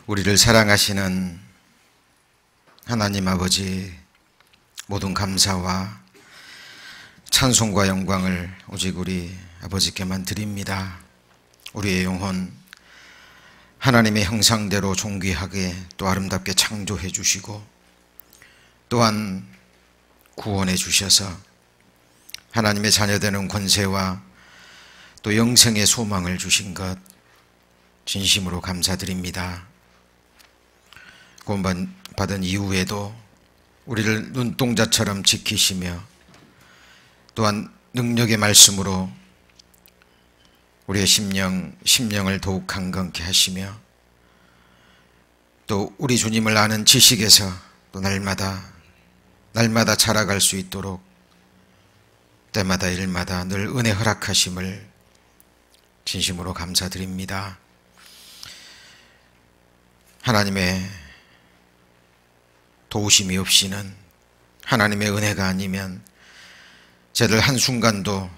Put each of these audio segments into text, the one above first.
우리를 사랑하시는 하나님 아버지, 모든 감사와 찬송과 영광을 오직 우리 아버지께만 드립니다. 우리의 영혼 하나님의 형상대로 존귀하게 또 아름답게 창조해 주시고 또한 구원해 주셔서 하나님의 자녀되는 권세와 또 영생의 소망을 주신 것 진심으로 감사드립니다. 구원받은 이후에도 우리를 눈동자처럼 지키시며 또한 능력의 말씀으로 우리의 심령을 더욱 강건케 하시며 또 우리 주님을 아는 지식에서 또 날마다 자라갈 수 있도록 때마다 일마다 늘 은혜 허락하심을 진심으로 감사드립니다. 하나님의 도우심이 없이는, 하나님의 은혜가 아니면 저들 한순간도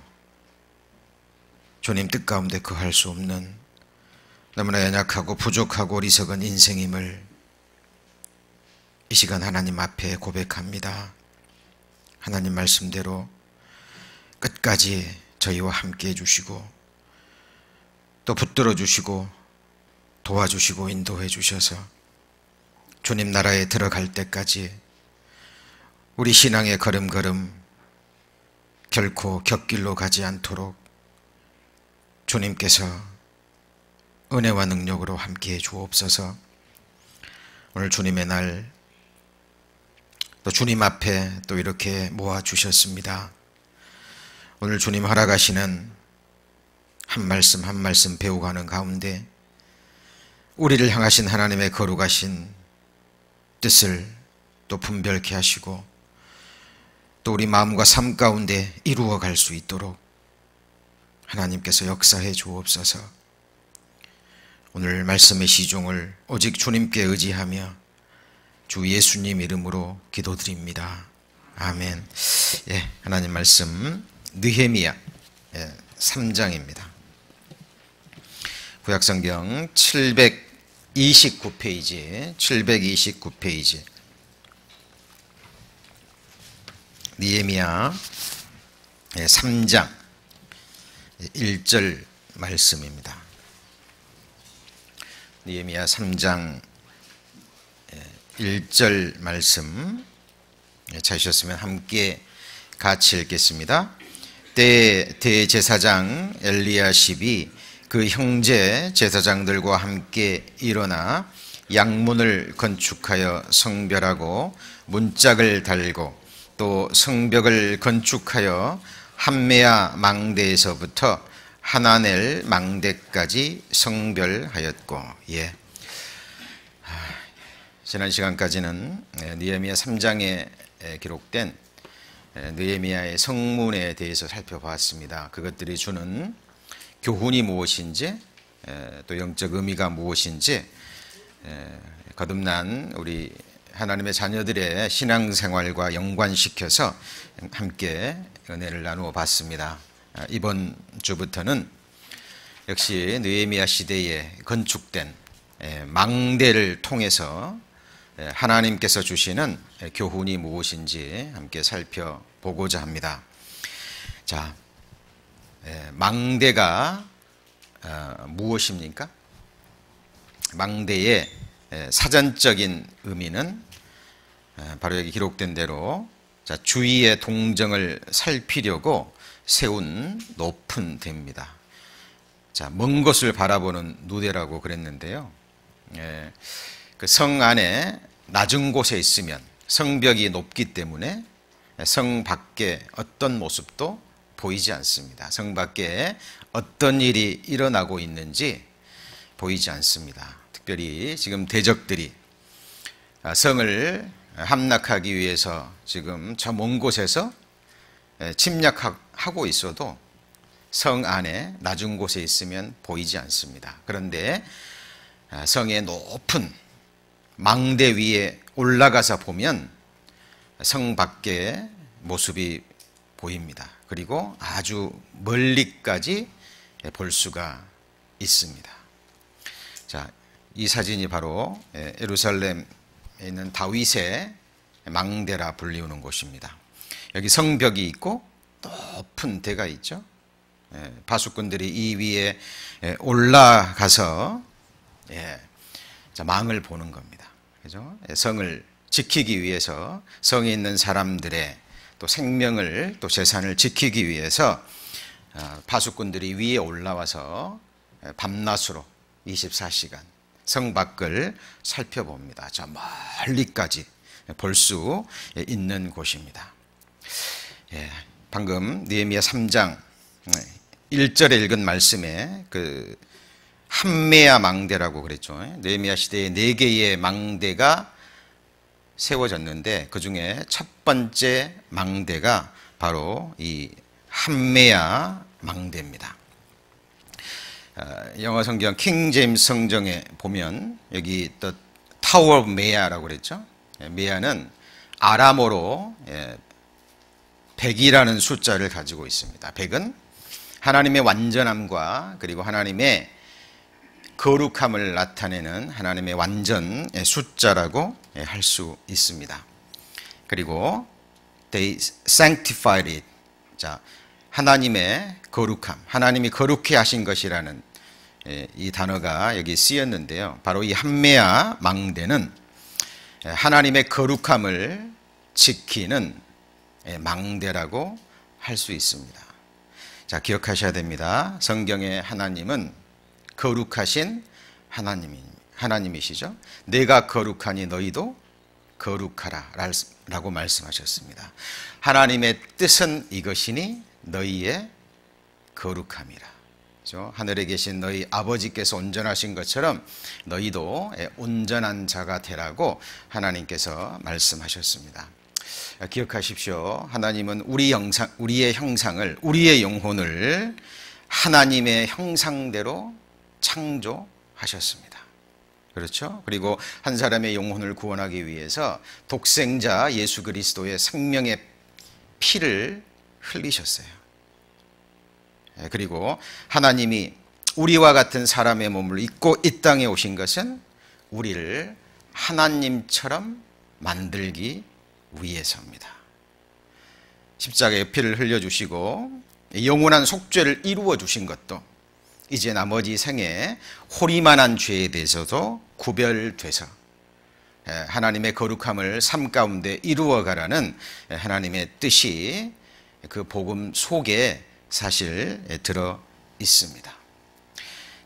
주님 뜻 가운데 거할 수 없는 너무나 연약하고 부족하고 어리석은 인생임을 이 시간 하나님 앞에 고백합니다. 하나님 말씀대로 끝까지 저희와 함께 해주시고 또 붙들어 주시고 도와주시고 인도해 주셔서 주님 나라에 들어갈 때까지 우리 신앙의 걸음걸음 결코 곁길로 가지 않도록 주님께서 은혜와 능력으로 함께해 주옵소서. 오늘 주님의 날 또 주님 앞에 또 이렇게 모아주셨습니다. 오늘 주님 허락하시는 한 말씀 한 말씀 배워가는 가운데 우리를 향하신 하나님의 거룩하신 뜻을 또 분별케 하시고 또 우리 마음과 삶 가운데 이루어 갈 수 있도록 하나님께서 역사해 주옵소서. 오늘 말씀의 시종을 오직 주님께 의지하며 주 예수님 이름으로 기도드립니다. 아멘. 하나님 말씀 느헤미야 3장입니다. 구약성경 729페이지 느헤미야 3장 1절 말씀입니다. 느헤미야 3장 1절 말씀 찾으셨으면 함께 같이 읽겠습니다. 때에 대제사장 엘리야십이 그 형제 제사장들과 함께 일어나 양문을 건축하여 성별하고 문짝을 달고 또 성벽을 건축하여 함메야 망대에서부터 하나넬 망대까지 성별하였고. 지난 시간까지는 느헤미야 3장에 기록된 느헤미야의 성문에 대해서 살펴봤습니다. 그것들이 주는 교훈이 무엇인지 또 영적 의미가 무엇인지 거듭난 우리 하나님의 자녀들의 신앙생활과 연관시켜서 함께 은혜를 나누어 봤습니다. 이번 주부터는 역시 느헤미야 시대에 건축된 망대를 통해서 하나님께서 주시는 교훈이 무엇인지 함께 살펴보고자 합니다. 자, 망대가 무엇입니까? 망대의 사전적인 의미는 바로 여기 기록된 대로 주위의 동정을 살피려고 세운 높은 데입니다. 먼 곳을 바라보는 누대라고 그랬는데요. 그 성 안에 낮은 곳에 있으면 성벽이 높기 때문에 성 밖에 어떤 모습도 보이지 않습니다. 성 밖에 어떤 일이 일어나고 있는지 보이지 않습니다. 특별히 지금 대적들이 성을 함락하기 위해서 지금 저 먼 곳에서 침략하고 있어도 성 안에 낮은 곳에 있으면 보이지 않습니다. 그런데 성의 높은 망대 위에 올라가서 보면 성 밖의 모습이 보입니다. 그리고 아주 멀리까지 볼 수가 있습니다. 자, 이 사진이 바로 예루살렘에 있는 다윗의 망대라 불리우는 곳입니다. 여기 성벽이 있고 높은 대가 있죠. 파수꾼들이 이 위에 올라가서 망을 보는 겁니다. 그죠? 성을 지키기 위해서 성에 있는 사람들의 또 생명을 또 재산을 지키기 위해서 파수꾼들이 위에 올라와서 밤낮으로 24시간 성 밖을 살펴봅니다. 저 멀리까지 볼 수 있는 곳입니다. 방금 느헤미야 3장 1절에 읽은 말씀에 그 함메야 망대라고 그랬죠. 느헤미야 시대에 4개의 망대가 세워졌는데 그 중에 첫 번째 망대가 바로 이 함메야 망대입니다. 영어 성경 킹 제임스 성경에 보면 여기 또 타워 오브 메야라고 그랬죠. 메야는 아람어로 100이라는 숫자를 가지고 있습니다. 100은 하나님의 완전함과 그리고 하나님의 거룩함을 나타내는 하나님의 완전의 숫자라고 할 수 있습니다. 그리고 they sanctified it. 자, 하나님의 거룩함, 하나님이 거룩해 하신 것이라는 이 단어가 여기 쓰였는데요. 바로 이 함메야 망대는 하나님의 거룩함을 지키는 망대라고 할 수 있습니다. 자, 기억하셔야 됩니다. 성경의 하나님은 거룩하신 하나님이시죠. 내가 거룩하니 너희도 거룩하라 라고 말씀하셨습니다. 하나님의 뜻은 이것이니 너희의 거룩함이라. 그렇죠? 하늘에 계신 너희 아버지께서 온전하신 것처럼 너희도 온전한 자가 되라고 하나님께서 말씀하셨습니다. 기억하십시오. 하나님은 우리의 형상을, 우리의 영혼을 하나님의 형상대로 창조하셨습니다. 그렇죠? 그리고 한 사람의 영혼을 구원하기 위해서 독생자 예수 그리스도의 생명의 피를 흘리셨어요. 그리고 하나님이 우리와 같은 사람의 몸을 입고 이 땅에 오신 것은 우리를 하나님처럼 만들기 위해서입니다. 십자가에 피를 흘려주시고 영원한 속죄를 이루어 주신 것도 이제 나머지 생에 호리만한 죄에 대해서도 구별돼서 하나님의 거룩함을 삶 가운데 이루어가라는 하나님의 뜻이 그 복음 속에 사실 들어 있습니다.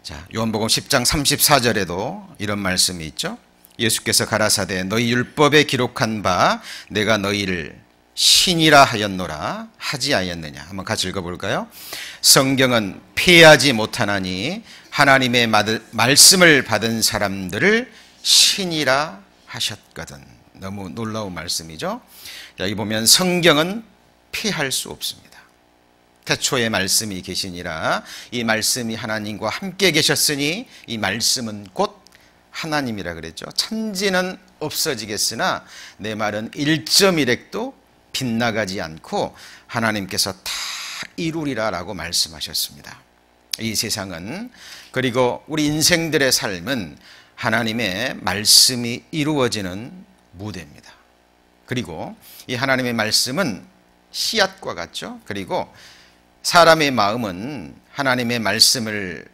자, 요한복음 10장 34절에도 이런 말씀이 있죠. 예수께서 가라사대 너희 율법에 기록한 바 내가 너희를 신이라 하였노라 하지 아니었느냐. 한번 같이 읽어볼까요? 성경은 피하지 못하나니 하나님의 말씀을 받은 사람들을 신이라 하셨거든. 너무 놀라운 말씀이죠. 여기 보면 성경은 피할 수 없습니다. 태초에 말씀이 계시니라. 이 말씀이 하나님과 함께 계셨으니 이 말씀은 곧 하나님이라 그랬죠. 천지는 없어지겠으나 내 말은 1.1핵도 빗나가지 않고 하나님께서 다 이루리라 라고 말씀하셨습니다. 이 세상은, 그리고 우리 인생들의 삶은 하나님의 말씀이 이루어지는 무대입니다. 그리고 이 하나님의 말씀은 씨앗과 같죠. 그리고 사람의 마음은 하나님의 말씀을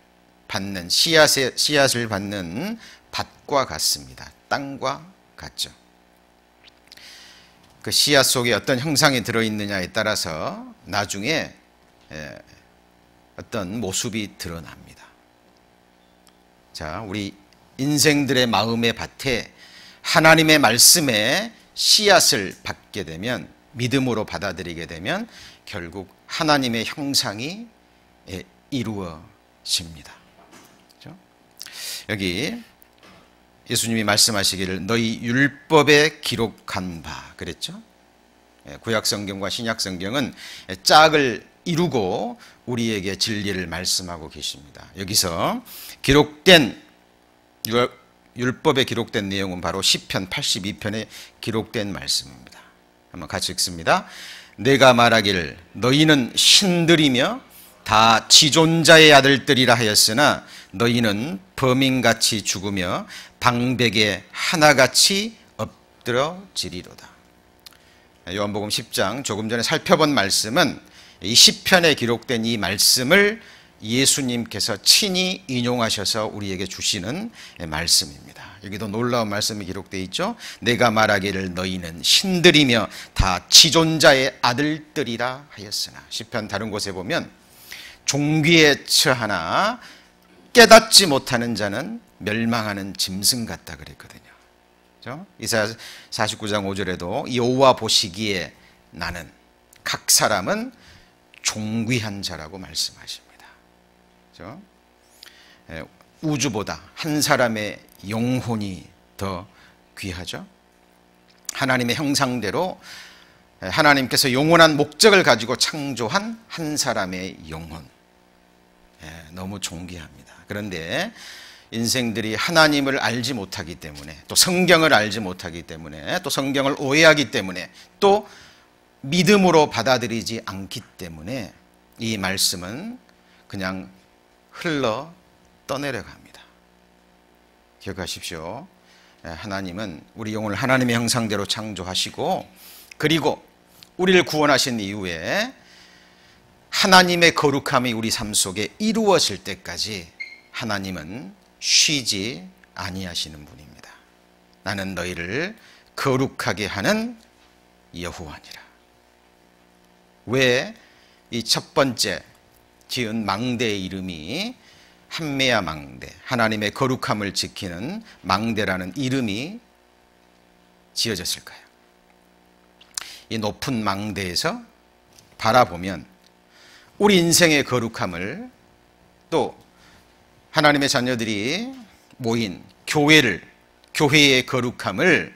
받는 씨앗을 받는 밭과 같습니다. 땅과 같죠. 그 씨앗 속에 어떤 형상이 들어있느냐에 따라서 나중에 어떤 모습이 드러납니다. 자, 우리 인생들의 마음의 밭에 하나님의 말씀에 씨앗을 받게 되면, 믿음으로 받아들이게 되면 결국 하나님의 형상이 이루어집니다. 그렇죠? 여기 예수님이 말씀하시기를 너희 율법에 기록한 바 그랬죠? 구약 성경과 신약 성경은 짝을 이루고 우리에게 진리를 말씀하고 계십니다. 여기서 기록된 율법에 기록된 내용은 바로 시편 82편에 기록된 말씀입니다. 한번 같이 읽습니다. 내가 말하기를 너희는 신들이며 다 지존자의 아들들이라 하였으나 너희는 범인같이 죽으며 방백에 하나같이 엎드러지리로다. 요한복음 10장 조금 전에 살펴본 말씀은 이 시편에 기록된 이 말씀을 예수님께서 친히 인용하셔서 우리에게 주시는 말씀입니다. 여기도 놀라운 말씀이 기록되어 있죠. 내가 말하기를 너희는 신들이며 다 지존자의 아들들이라 하였으나. 시편 다른 곳에 보면 종귀에 처하나 깨닫지 못하는 자는 멸망하는 짐승 같다 그랬거든요. 그렇죠? 이사야 49장 5절에도 여호와 보시기에 나는, 각 사람은 종귀한 자라고 말씀하십니다. 그렇죠? 우주보다 한 사람의 영혼이 더 귀하죠. 하나님의 형상대로 하나님께서 영원한 목적을 가지고 창조한 한 사람의 영혼, 너무 존귀합니다. 그런데 인생들이 하나님을 알지 못하기 때문에, 또 성경을 알지 못하기 때문에, 또 성경을 오해하기 때문에, 또 믿음으로 받아들이지 않기 때문에 이 말씀은 그냥 흘러 떠내려갑니다. 기억하십시오. 하나님은 우리 영혼을 하나님의 형상대로 창조하시고, 그리고 우리를 구원하신 이후에 하나님의 거룩함이 우리 삶 속에 이루어질 때까지 하나님은 쉬지 아니하시는 분입니다. 나는 너희를 거룩하게 하는 여호와니라. 왜 이 첫 번째 지은 망대의 이름이 함메야 망대, 하나님의 거룩함을 지키는 망대라는 이름이 지어졌을까요? 이 높은 망대에서 바라보면 우리 인생의 거룩함을, 또 하나님의 자녀들이 모인 교회의 거룩함을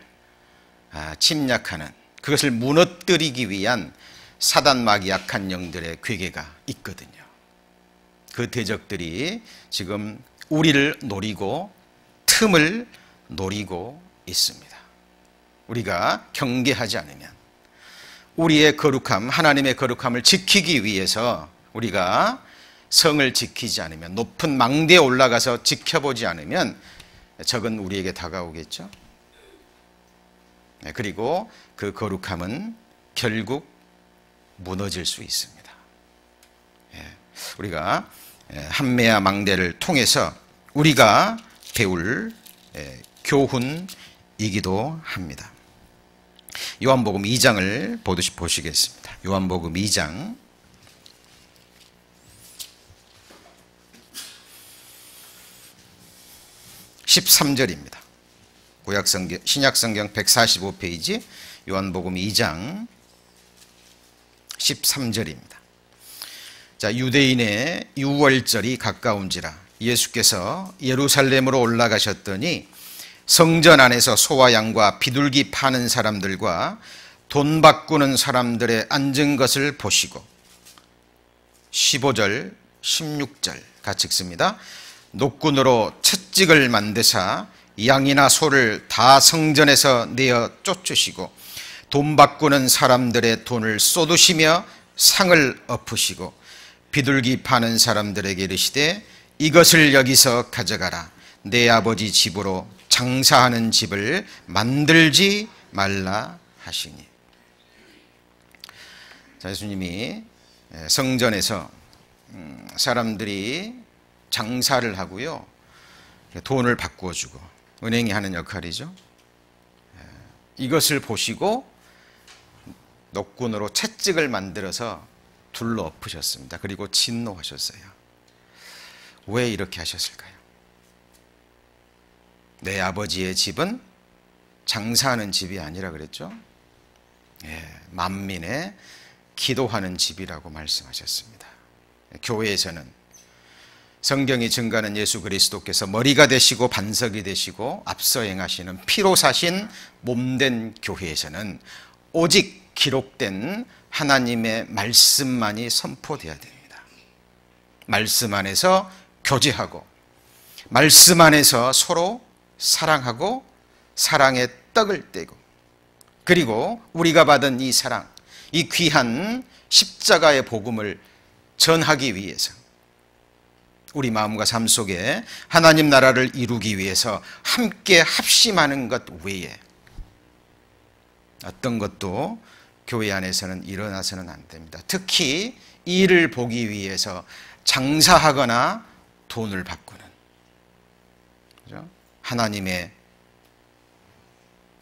침략하는, 그것을 무너뜨리기 위한 사단마귀 약한 영들의 괴계가 있거든요. 그 대적들이 지금 우리를 노리고 틈을 노리고 있습니다. 우리가 경계하지 않으면, 우리의 거룩함, 하나님의 거룩함을 지키기 위해서 우리가 성을 지키지 않으면, 높은 망대에 올라가서 지켜보지 않으면 적은 우리에게 다가오겠죠. 그리고 그 거룩함은 결국 무너질 수 있습니다. 우리가 함메야 망대를 통해서 우리가 배울 교훈이기도 합니다. 요한복음 2장을 보시겠습니다. 요한복음 2장 13절입니다. 신약성경 145페이지 요한복음 2장 13절입니다. 자, 유대인의 유월절이 가까운지라 예수께서 예루살렘으로 올라가셨더니 성전 안에서 소와 양과 비둘기 파는 사람들과 돈 바꾸는 사람들의 앉은 것을 보시고, 15절 16절 같이 읽습니다. 노끈으로 채찍을 만드사 양이나 소를 다 성전에서 내어 쫓으시고 돈 바꾸는 사람들의 돈을 쏟으시며 상을 엎으시고 비둘기 파는 사람들에게 이르시되 이것을 여기서 가져가라. 내 아버지 집으로 장사하는 집을 만들지 말라 하시니. 자, 예수님이 성전에서 사람들이 장사를 하고요, 돈을 바꾸어 주고, 은행이 하는 역할이죠. 이것을 보시고 노끈으로 채찍을 만들어서 둘러 엎으셨습니다. 그리고 진노하셨어요. 왜 이렇게 하셨을까요? 내 아버지의 집은 장사하는 집이 아니라 그랬죠. 만민의 기도하는 집이라고 말씀하셨습니다. 교회에서는 성경이 증거하는 예수 그리스도께서 머리가 되시고 반석이 되시고 앞서 행하시는 피로 사신 몸된 교회에서는 오직 기록된 하나님의 말씀만이 선포되어야 됩니다. 말씀 안에서 교제하고, 말씀 안에서 서로 사랑하고 사랑의 떡을 떼고, 그리고 우리가 받은 이 사랑, 이 귀한 십자가의 복음을 전하기 위해서, 우리 마음과 삶 속에 하나님 나라를 이루기 위해서 함께 합심하는 것 외에 어떤 것도 교회 안에서는 일어나서는 안 됩니다. 특히 이를 보기 위해서 장사하거나 돈을 바꾸는, 그죠? 하나님의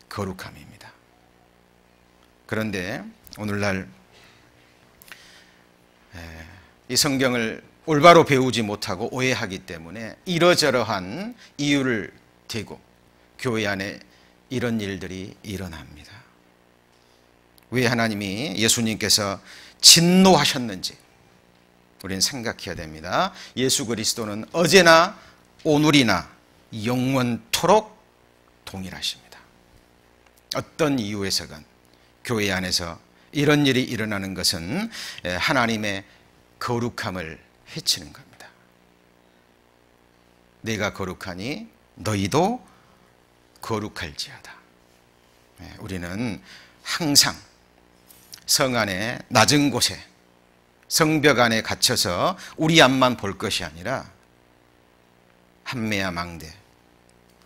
거룩함입니다. 그런데 오늘날 이 성경을 올바로 배우지 못하고 오해하기 때문에 이러저러한 이유를 대고 교회 안에 이런 일들이 일어납니다. 왜 하나님이 예수님께서 진노하셨는지 우리는 생각해야 됩니다. 예수 그리스도는 어제나 오늘이나 영원토록 동일하십니다. 어떤 이유에서건 교회 안에서 이런 일이 일어나는 것은 하나님의 거룩함을 해치는 겁니다. 내가 거룩하니 너희도 거룩할지어다. 우리는 항상 성 안에 낮은 곳에 성벽 안에 갇혀서 우리 앞만 볼 것이 아니라 한매야 망대,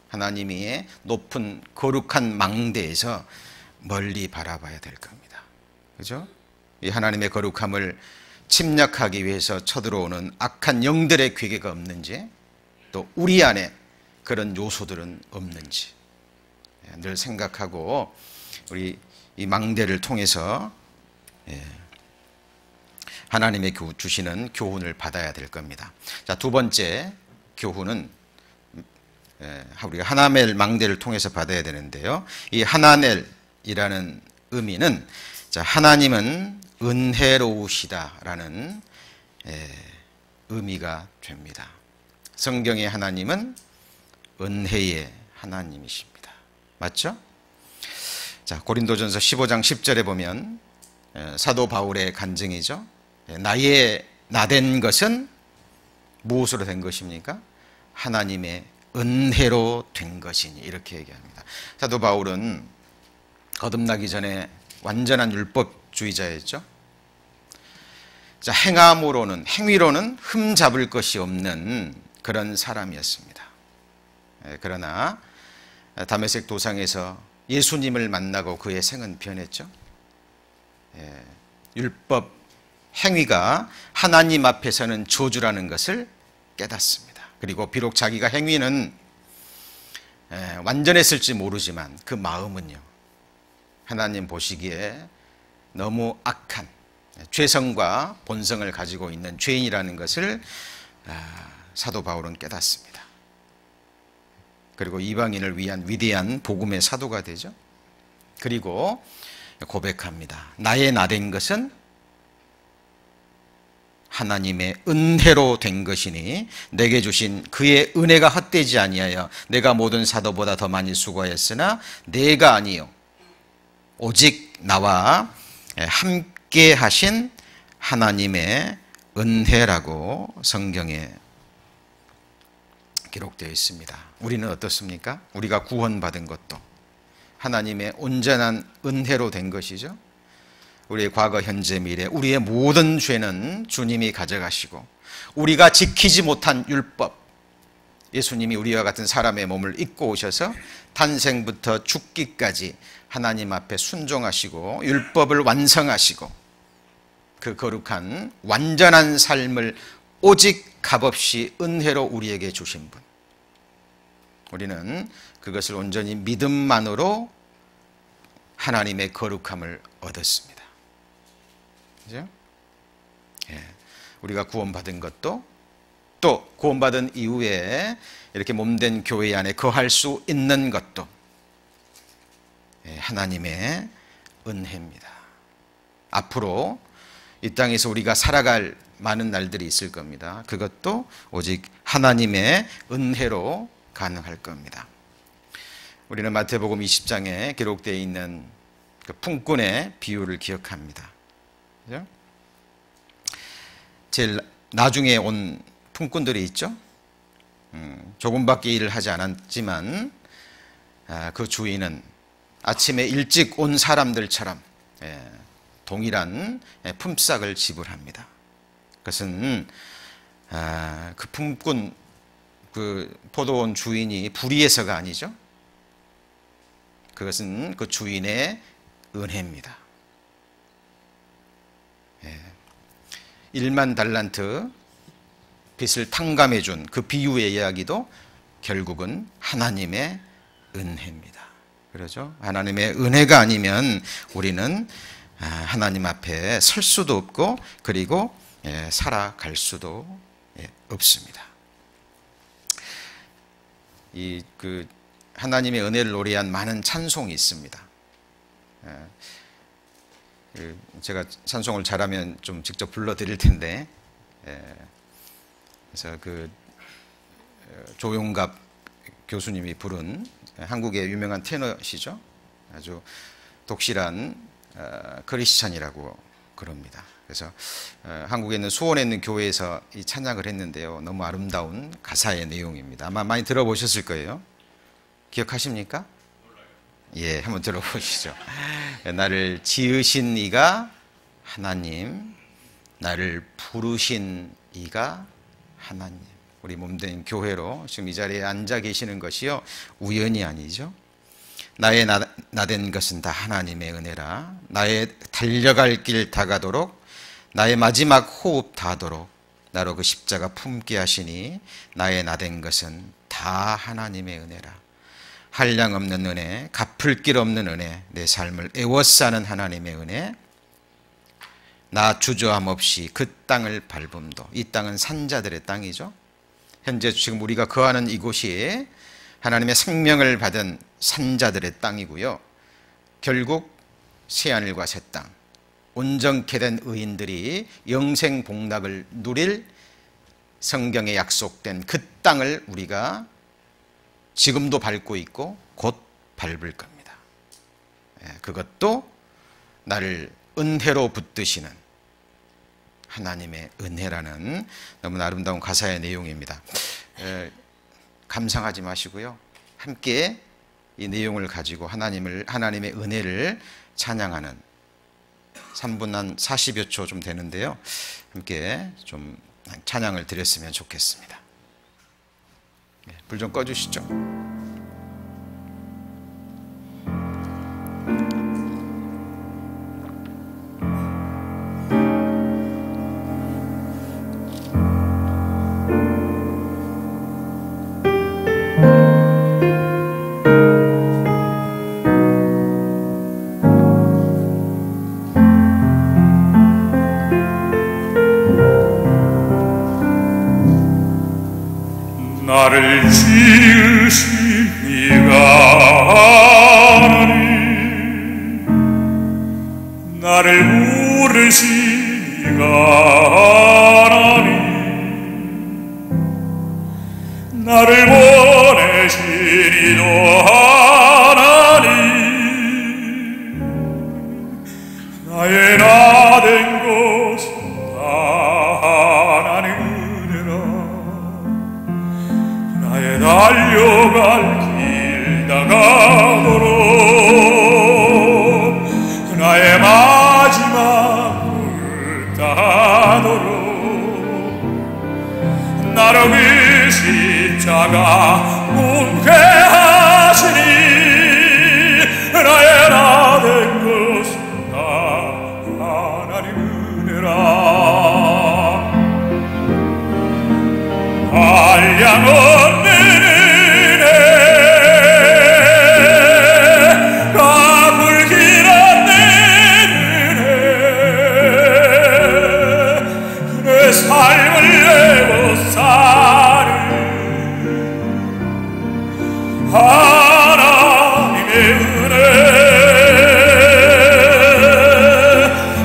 하나님의 높은 거룩한 망대에서 멀리 바라봐야 될 겁니다. 그죠? 이 하나님의 거룩함을 침략하기 위해서 쳐들어오는 악한 영들의 괴계가 없는지, 또 우리 안에 그런 요소들은 없는지 늘 생각하고 우리 이 망대를 통해서 하나님의 주시는 교훈을 받아야 될 겁니다. 자, 두 번째 교훈은 우리가 하나멜 망대를 통해서 받아야 되는데요. 이 하나멜이라는 의미는, 자, 하나님은 은혜로우시다라는 의미가 됩니다. 성경의 하나님은 은혜의 하나님이십니다. 맞죠? 자, 고린도전서 15장 10절에 보면 사도 바울의 간증이죠. 나의 나된 것은 무엇으로 된 것입니까? 하나님의 은혜로 된 것이니, 이렇게 얘기합니다. 사도 바울은 거듭나기 전에 완전한 율법주의자였죠. 자, 행위로는 흠 잡을 것이 없는 그런 사람이었습니다. 그러나 다메섹 도상에서 예수님을 만나고 그의 생은 변했죠. 율법 행위가 하나님 앞에서는 저주라는 것을 깨닫습니다. 그리고 비록 자기가 행위는 완전했을지 모르지만 그 마음은요, 하나님 보시기에 너무 악한 죄성과 본성을 가지고 있는 죄인이라는 것을 사도 바울은 깨닫습니다. 그리고 이방인을 위한 위대한 복음의 사도가 되죠. 그리고 고백합니다. 나의 나된 것은 하나님의 은혜로 된 것이니 내게 주신 그의 은혜가 헛되지 아니하여 내가 모든 사도보다 더 많이 수고하였으나 내가 아니요 오직 나와 함께 하신 하나님의 은혜라고 성경에 기록되어 있습니다. 우리는 어떻습니까? 우리가 구원받은 것도 하나님의 온전한 은혜로 된 것이죠. 우리의 과거, 현재, 미래, 우리의 모든 죄는 주님이 가져가시고 우리가 지키지 못한 율법, 예수님이 우리와 같은 사람의 몸을 입고 오셔서 탄생부터 죽기까지 하나님 앞에 순종하시고 율법을 완성하시고 그 거룩한 완전한 삶을 오직 값없이 은혜로 우리에게 주신 분, 우리는 그것을 온전히 믿음만으로 하나님의 거룩함을 얻었습니다. 그죠? 우리가 구원받은 것도, 또 구원받은 이후에 이렇게 몸된 교회 안에 거할 수 있는 것도 하나님의 은혜입니다. 앞으로 이 땅에서 우리가 살아갈 많은 날들이 있을 겁니다. 그것도 오직 하나님의 은혜로 가능할 겁니다. 우리는 마태복음 20장에 기록되어 있는 그 품꾼의 비유를 기억합니다. 그죠? 제일 나중에 온 품꾼들이 있죠. 조금밖에 일을 하지 않았지만 그 주인은 아침에 일찍 온 사람들처럼 동일한 품삯을 지불합니다. 그것은 그 품꾼, 그 포도원 주인이 불의해서가 아니죠. 그것은 그 주인의 은혜입니다. 1만 달란트 빚을 탕감해 준 그 비유의 이야기도 결국은 하나님의 은혜입니다. 그러죠? 하나님의 은혜가 아니면 우리는 하나님 앞에 설 수도 없고, 그리고 살아갈 수도 없습니다. 그 하나님의 은혜를 노래한 많은 찬송이 있습니다. 제가 찬송을 잘하면 좀 직접 불러드릴 텐데, 그래서 그 조용갑 교수님이 부른, 한국의 유명한 테너시죠. 아주 독실한 크리스찬이라고 그럽니다. 그래서 한국에 있는 수원에 있는 교회에서 이 찬양을 했는데요, 너무 아름다운 가사의 내용입니다. 아마 많이 들어보셨을 거예요. 기억하십니까? 예, 한번 들어보시죠. 나를 지으신 이가 하나님, 나를 부르신 이가 하나님. 우리 몸된 교회로 지금 이 자리에 앉아 계시는 것이요, 우연이 아니죠. 나의 나된 것은 다 하나님의 은혜라. 나의 달려갈 길 다가도록, 나의 마지막 호흡 다하도록 나로 그 십자가 품게 하시니, 나의 나된 것은 다 하나님의 은혜라. 한량없는 은혜, 갚을 길 없는 은혜, 내 삶을 애워싸는 하나님의 은혜, 나 주저함 없이 그 땅을 밟음도. 이 땅은 산자들의 땅이죠. 현재 지금 우리가 거하는 이곳이 하나님의 생명을 받은 산자들의 땅이고요, 결국 새하늘과 새 땅, 온전케 된 의인들이 영생 복락을 누릴 성경에 약속된 그 땅을 우리가 지금도 밟고 있고 곧 밟을 겁니다. 그것도 나를 은혜로 붙드시는 하나님의 은혜라는 너무나 아름다운 가사의 내용입니다. 감상하지 마시고요, 함께 이 내용을 가지고 하나님의 은혜를 찬양하는 3분 한 40여 초 좀 되는데요, 함께 좀 찬양을 드렸으면 좋겠습니다. 불 좀 꺼주시죠. 나를 지으신 이가 하나님, 나를 부르신 이가 하나님, 나를 보내신 이도 하나님, 나의 나된 것은 다 하나님 은혜라. 나의 달려갈 길 다가도록, 나의 마지막을 다하도록, 나로 그 십자가 묻게 하시니, 나의 나된 것은 다 하나님 은혜라. 한량없는 은혜, 갚을 길 없는 은혜, 내 삶을 애워싸는 하나님의 은혜,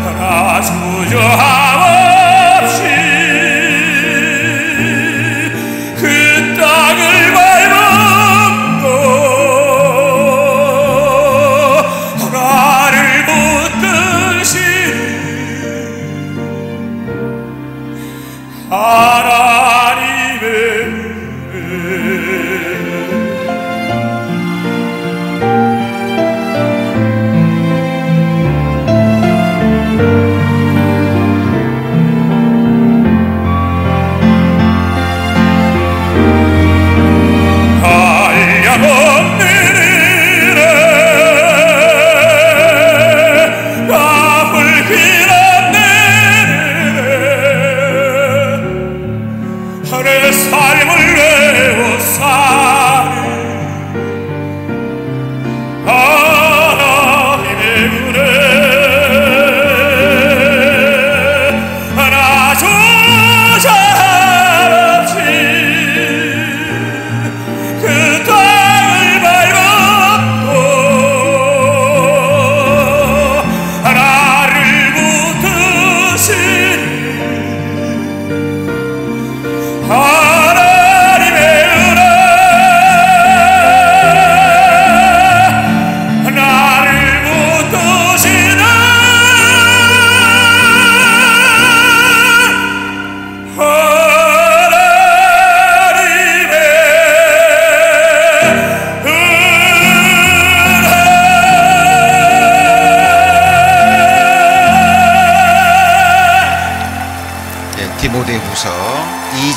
나 주저함 없이 그 땅을 밟음도, 나를 붙드신 하나님의 은혜.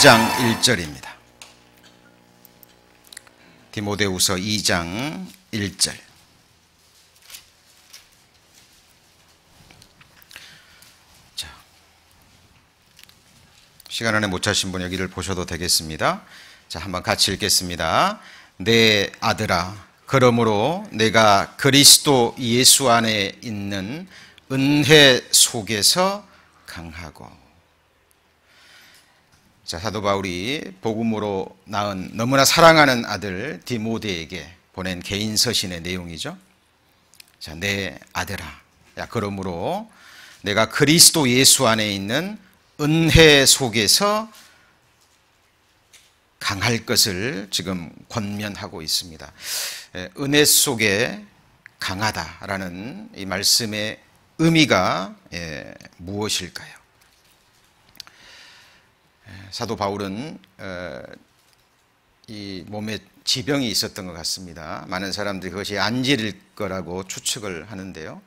2장 1절입니다. 디모데후서 2장 1절. 자, 시간 안에 못 찾으신 분 여기를 보셔도 되겠습니다. 자, 한번 같이 읽겠습니다. 내 아들아, 그러므로 내가 그리스도 예수 안에 있는 은혜 속에서 강하고. 자, 사도 바울이 복음으로 낳은 너무나 사랑하는 아들 디모데에게 보낸 개인 서신의 내용이죠. 자, 내 아들아, 야, 그러므로 내가 그리스도 예수 안에 있는 은혜 속에서 강할 것을 지금 권면하고 있습니다. 은혜 속에 강하다라는 이 말씀의 의미가 무엇일까요? 사도 바울은 이 몸에 지병이 있었던 것 같습니다. 많은 사람들이 그것이 안질일 거라고 추측을 하는데요.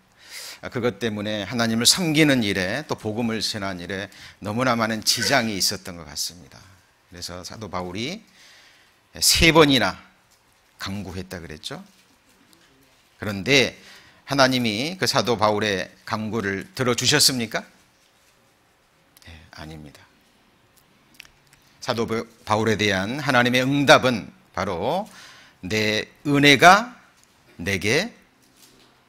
그것 때문에 하나님을 섬기는 일에 또 복음을 전하는 일에 너무나 많은 지장이 있었던 것 같습니다. 그래서 사도 바울이 3번이나 간구했다 그랬죠. 그런데 하나님이 그 사도 바울의 간구를 들어주셨습니까? 네, 아닙니다. 사도 바울에 대한 하나님의 응답은 바로 내 은혜가 내게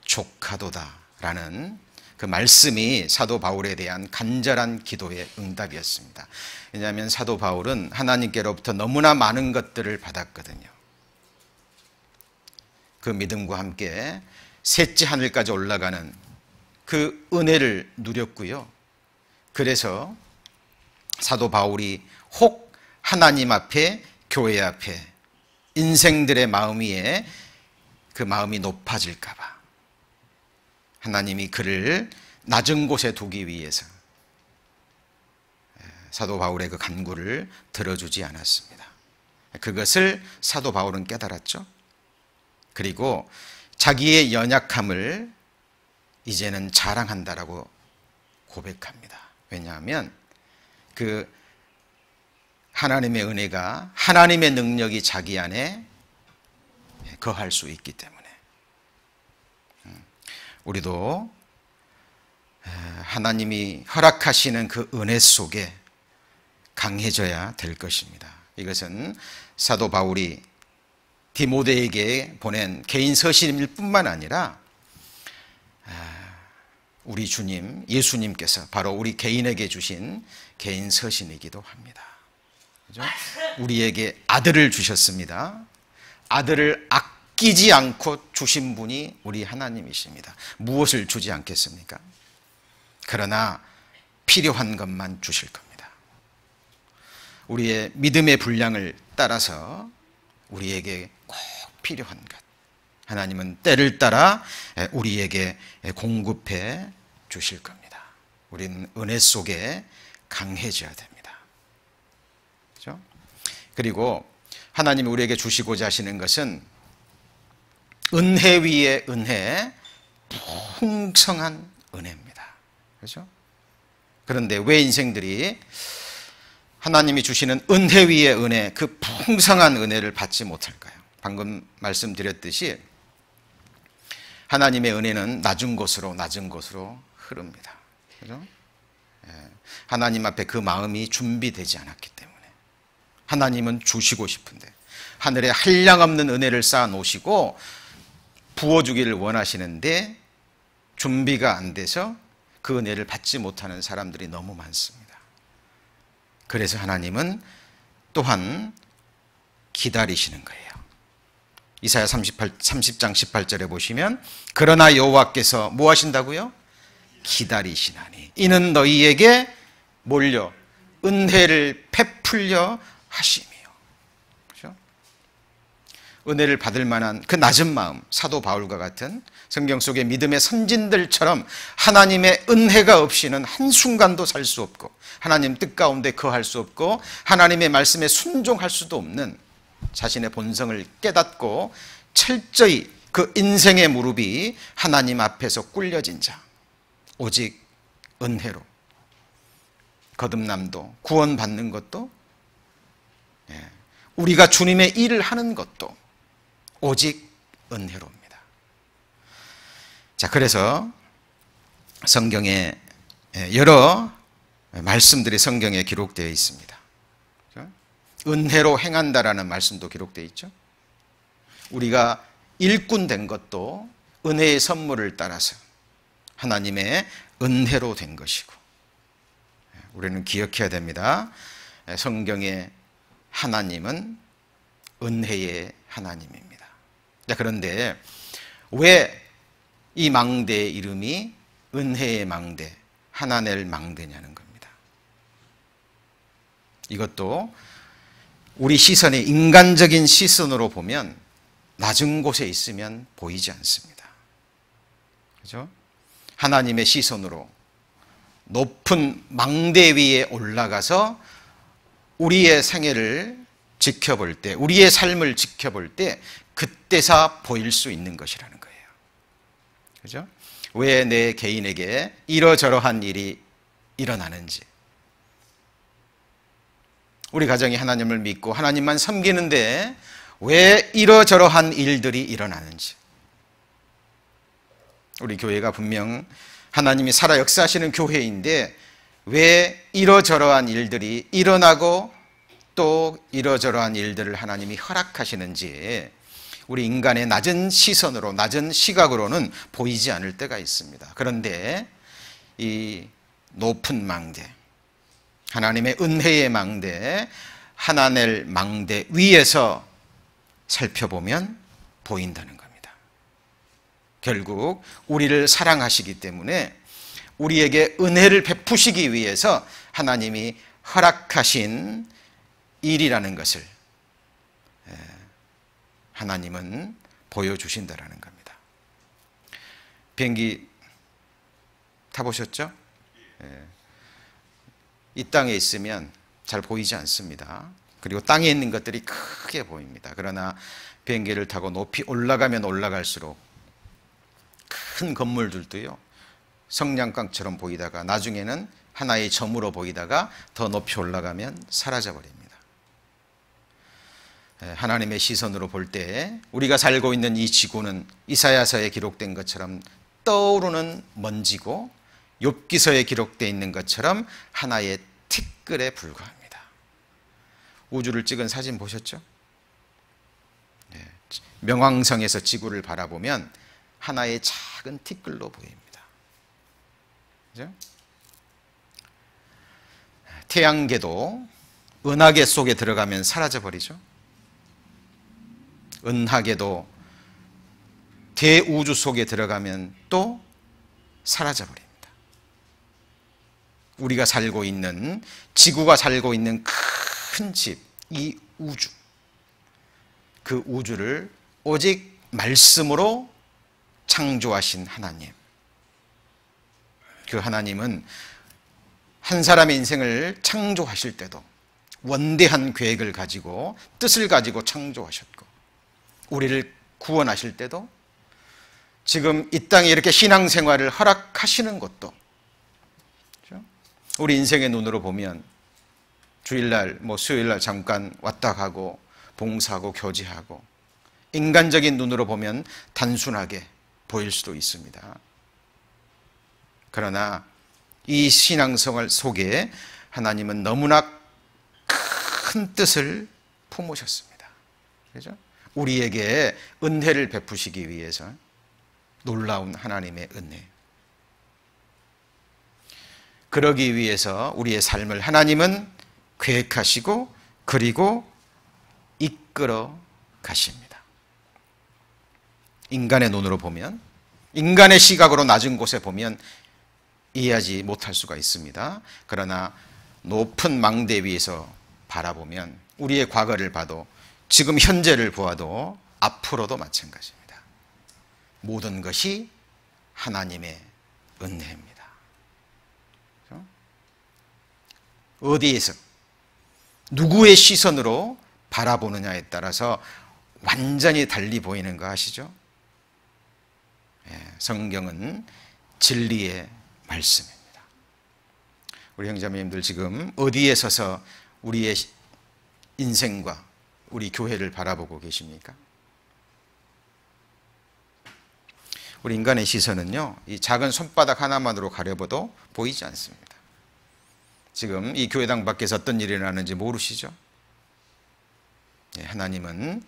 족하도다 라는 그 말씀이 사도 바울에 대한 간절한 기도의 응답이었습니다. 왜냐하면 사도 바울은 하나님께로부터 너무나 많은 것들을 받았거든요. 그 믿음과 함께 셋째 하늘까지 올라가는 그 은혜를 누렸고요. 그래서 사도 바울이 혹 하나님 앞에, 교회 앞에 인생들의 마음 위에 그 마음이 높아질까 봐 하나님이 그를 낮은 곳에 두기 위해서 사도 바울의 그 간구를 들어주지 않았습니다. 그것을 사도 바울은 깨달았죠. 그리고 자기의 연약함을 이제는 자랑한다라고 고백합니다. 왜냐하면 그 하나님의 은혜가, 하나님의 능력이 자기 안에 거할 수 있기 때문에 우리도 하나님이 허락하시는 그 은혜 속에 강해져야 될 것입니다. 이것은 사도 바울이 디모데에게 보낸 개인 서신일 뿐만 아니라 우리 주님, 예수님께서 바로 우리 개인에게 주신 개인 서신이기도 합니다. 그죠? 우리에게 아들을 주셨습니다. 아들을 아끼지 않고 주신 분이 우리 하나님이십니다. 무엇을 주지 않겠습니까? 그러나 필요한 것만 주실 겁니다. 우리의 믿음의 분량을 따라서 우리에게 꼭 필요한 것, 하나님은 때를 따라 우리에게 공급해 주실 겁니다. 우리는 은혜 속에 강해져야 됩니다. 그렇죠? 그리고 하나님이 우리에게 주시고자 하시는 것은 은혜 위에 은혜, 풍성한 은혜입니다. 그렇죠? 그런데 왜 인생들이 하나님이 주시는 은혜 위에 은혜, 그 풍성한 은혜를 받지 못할까요? 방금 말씀드렸듯이 하나님의 은혜는 낮은 곳으로 흐릅니다. 그렇죠? 하나님 앞에 그 마음이 준비되지 않았기 때문에 하나님은 주시고 싶은데 하늘에 한량없는 은혜를 쌓아 놓으시고 부어주기를 원하시는데 준비가 안 돼서 그 은혜를 받지 못하는 사람들이 너무 많습니다. 그래서 하나님은 또한 기다리시는 거예요. 이사야 30장 18절에 보시면 그러나 여호와께서 뭐 하신다고요? 기다리시나니 이는 너희에게 몰려 은혜를 베풀려 하심이요. 그렇죠? 은혜를 받을 만한 그 낮은 마음, 사도 바울과 같은 성경 속의 믿음의 선진들처럼 하나님의 은혜가 없이는 한순간도 살 수 없고 하나님 뜻 가운데 거할 수 없고 하나님의 말씀에 순종할 수도 없는 자신의 본성을 깨닫고 철저히 그 인생의 무릎이 하나님 앞에서 꿇려진 자, 오직 은혜로 거듭남도 구원받는 것도 우리가 주님의 일을 하는 것도 오직 은혜로입니다. 자, 그래서 성경에 여러 말씀들이 성경에 기록되어 있습니다. 은혜로 행한다라는 말씀도 기록되어 있죠. 우리가 일꾼 된 것도 은혜의 선물을 따라서 하나님의 은혜로 된 것이고, 우리는 기억해야 됩니다. 성경의 하나님은 은혜의 하나님입니다. 그런데 왜 이 망대의 이름이 은혜의 망대, 하나넬 망대냐는 겁니다. 이것도 우리 시선이 인간적인 시선으로 보면 낮은 곳에 있으면 보이지 않습니다. 그죠? 하나님의 시선으로 높은 망대 위에 올라가서 우리의 생애를 지켜볼 때, 우리의 삶을 지켜볼 때 그때서 보일 수 있는 것이라는 거예요. 그죠? 왜 내 개인에게 이러저러한 일이 일어나는지, 우리 가정이 하나님을 믿고 하나님만 섬기는데 왜 이러저러한 일들이 일어나는지, 우리 교회가 분명 하나님이 살아 역사하시는 교회인데 왜 이러저러한 일들이 일어나고 또 이러저러한 일들을 하나님이 허락하시는지 우리 인간의 낮은 시선으로, 낮은 시각으로는 보이지 않을 때가 있습니다. 그런데 이 높은 망대, 하나님의 은혜의 망대, 하나넬 망대 위에서 살펴보면 보인다는 겁니다. 결국 우리를 사랑하시기 때문에 우리에게 은혜를 베푸시기 위해서 하나님이 허락하신 일이라는 것을 하나님은 보여주신다라는 겁니다. 비행기 타보셨죠? 이 땅에 있으면 잘 보이지 않습니다. 그리고 땅에 있는 것들이 크게 보입니다. 그러나 비행기를 타고 높이 올라가면 올라갈수록 큰 건물들도요, 성냥강처럼 보이다가 나중에는 하나의 점으로 보이다가 더 높이 올라가면 사라져버립니다. 하나님의 시선으로 볼 때 우리가 살고 있는 이 지구는 이사야서에 기록된 것처럼 떠오르는 먼지고 욥기서에 기록되어 있는 것처럼 하나의 티끌에 불과합니다. 우주를 찍은 사진 보셨죠? 명왕성에서 지구를 바라보면 하나의 작은 티끌로 보입니다. 그죠? 태양계도 은하계 속에 들어가면 사라져버리죠. 은하계도 대우주 속에 들어가면 또 사라져버립니다. 우리가 살고 있는, 지구가 살고 있는 큰 집, 이 우주, 그 우주를 오직 말씀으로 창조하신 하나님, 그 하나님은 한 사람의 인생을 창조하실 때도 원대한 계획을 가지고 뜻을 가지고 창조하셨고, 우리를 구원하실 때도 지금 이 땅에 이렇게 신앙생활을 허락하시는 것도, 우리 인생의 눈으로 보면 주일날, 수요일날 잠깐 왔다 가고 봉사하고 교제하고, 인간적인 눈으로 보면 단순하게 보일 수도 있습니다. 그러나 이 신앙생활 속에 하나님은 너무나 큰 뜻을 품으셨습니다. 그죠? 우리에게 은혜를 베푸시기 위해서, 놀라운 하나님의 은혜. 그러기 위해서 우리의 삶을 하나님은 계획하시고 그리고 이끌어 가십니다. 인간의 눈으로 보면, 인간의 시각으로 낮은 곳에 보면 이해하지 못할 수가 있습니다. 그러나 높은 망대 위에서 바라보면, 우리의 과거를 봐도 지금 현재를 보아도 앞으로도 마찬가지입니다. 모든 것이 하나님의 은혜입니다. 어디에서 누구의 시선으로 바라보느냐에 따라서 완전히 달리 보이는 거 아시죠? 성경은 진리의 말씀입니다. 우리 형제자매님들 지금 어디에 서서 우리의 인생과 우리 교회를 바라보고 계십니까? 우리 인간의 시선은요, 이 작은 손바닥 하나만으로 가려봐도 보이지 않습니다. 지금 이 교회당 밖에서 어떤 일이 일어나는지 모르시죠? 하나님은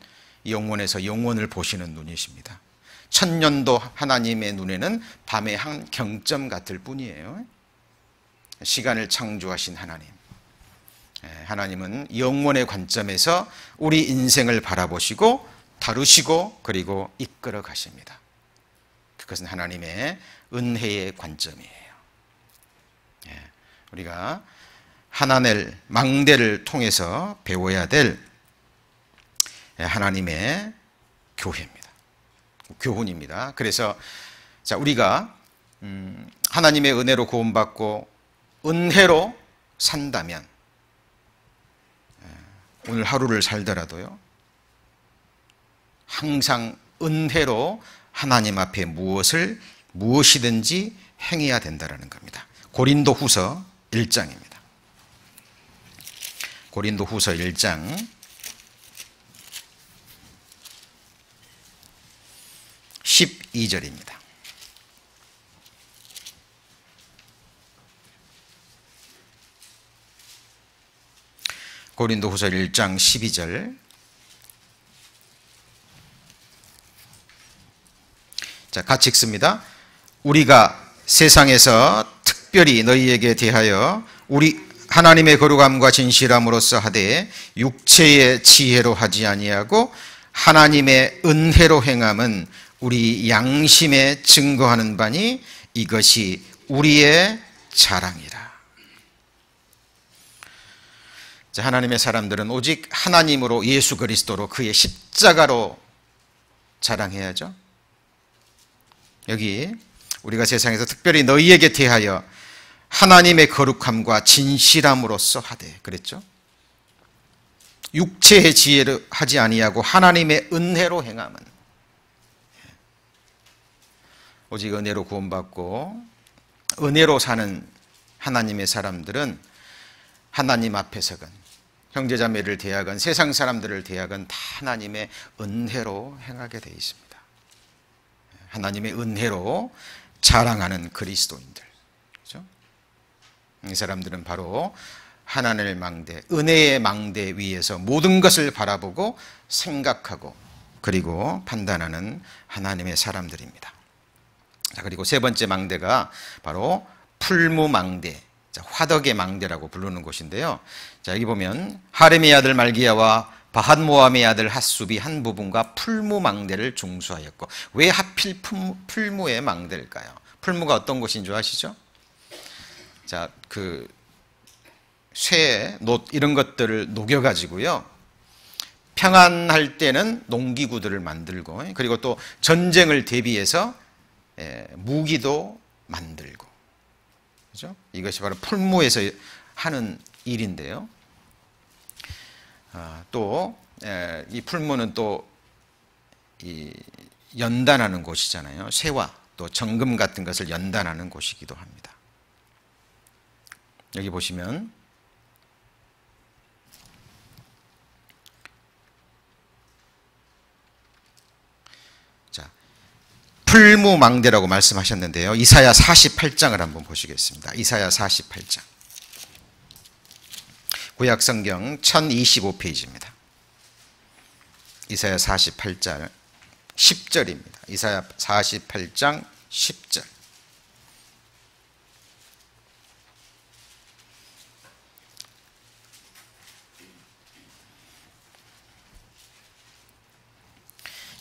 영원에서 영원을 보시는 눈이십니다. 천년도 하나님의 눈에는 밤의 한 경점 같을 뿐이에요. 시간을 창조하신 하나님, 하나님은 영원의 관점에서 우리 인생을 바라보시고 다루시고 그리고 이끌어 가십니다. 그것은 하나님의 은혜의 관점이에요. 우리가 하나넬 망대를 통해서 배워야 될 하나님의 교회입니다. 교훈입니다. 그래서 자, 우리가 하나님의 은혜로 구원받고 은혜로 산다면, 오늘 하루를 살더라도요, 항상 은혜로 하나님 앞에 무엇이든지 행해야 된다는 겁니다. 고린도후서 1장입니다. 고린도후서 1장 12절입니다. 고린도후서 1장 12절. 자, 같이 읽습니다. 우리가 세상에서 특별히 너희에게 대하여 우리 하나님의 거룩함과 진실함으로써 하되 육체의 지혜로 하지 아니하고 하나님의 은혜로 행함은 우리 양심에 증거하는 바니 이것이 우리의 자랑이라. 자, 하나님의 사람들은 오직 하나님으로, 예수 그리스도로, 그의 십자가로 자랑해야죠. 여기 우리가 세상에서 특별히 너희에게 대하여 하나님의 거룩함과 진실함으로써 하되 그랬죠. 육체의 지혜를 하지 아니하고 하나님의 은혜로 행함은, 오직 은혜로 구원받고 은혜로 사는 하나님의 사람들은 하나님 앞에서건 형제자매를 대하건 세상 사람들을 대하건 다 하나님의 은혜로 행하게 되어 있습니다. 하나님의 은혜로 자랑하는 그리스도인들, 그렇죠? 이 사람들은 바로 하나님의 망대, 은혜의 망대 위에서 모든 것을 바라보고 생각하고 그리고 판단하는 하나님의 사람들입니다. 자, 그리고 세 번째 망대가 바로 풀무망대, 화덕의 망대라고 부르는 곳인데요. 자, 여기 보면 하렘의 아들 말기야와 바핫모함의 아들 핫숲이 한 부분과 풀무망대를 중수하였고, 왜 하필 풀무의 망대일까요? 풀무가 어떤 곳인 줄 아시죠? 자, 그 쇠, 놋 이런 것들을 녹여가지고요, 평안할 때는 농기구들을 만들고, 그리고 또 전쟁을 대비해서 무기도 만들고, 그죠? 이것이 바로 풀무에서 하는 일인데요. 또 이 풀무는 또 이 연단하는 곳이잖아요. 쇠와 또 정금 같은 것을 연단하는 곳이기도 합니다. 여기 보시면 자, 풀무망대라고 말씀하셨는데요. 이사야 48장을 한번 보시겠습니다. 이사야 48장. 구약성경 1025페이지입니다. 이사야 48장 10절입니다. 이사야 48장 10절.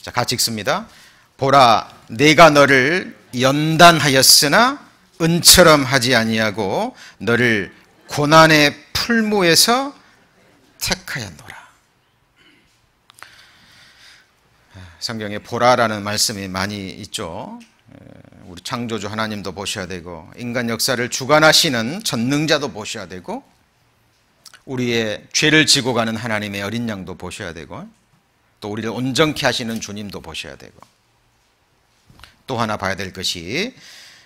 자, 같이 읽습니다. 보라, 내가 너를 연단하였으나 은처럼 하지 아니하고 너를 고난의 풀무에서 택하였노라. 성경에 보라라는 말씀이 많이 있죠. 우리 창조주 하나님도 보셔야 되고, 인간 역사를 주관하시는 전능자도 보셔야 되고, 우리의 죄를 지고 가는 하나님의 어린 양도 보셔야 되고, 또 우리를 온전케 하시는 주님도 보셔야 되고, 또 하나 봐야 될 것이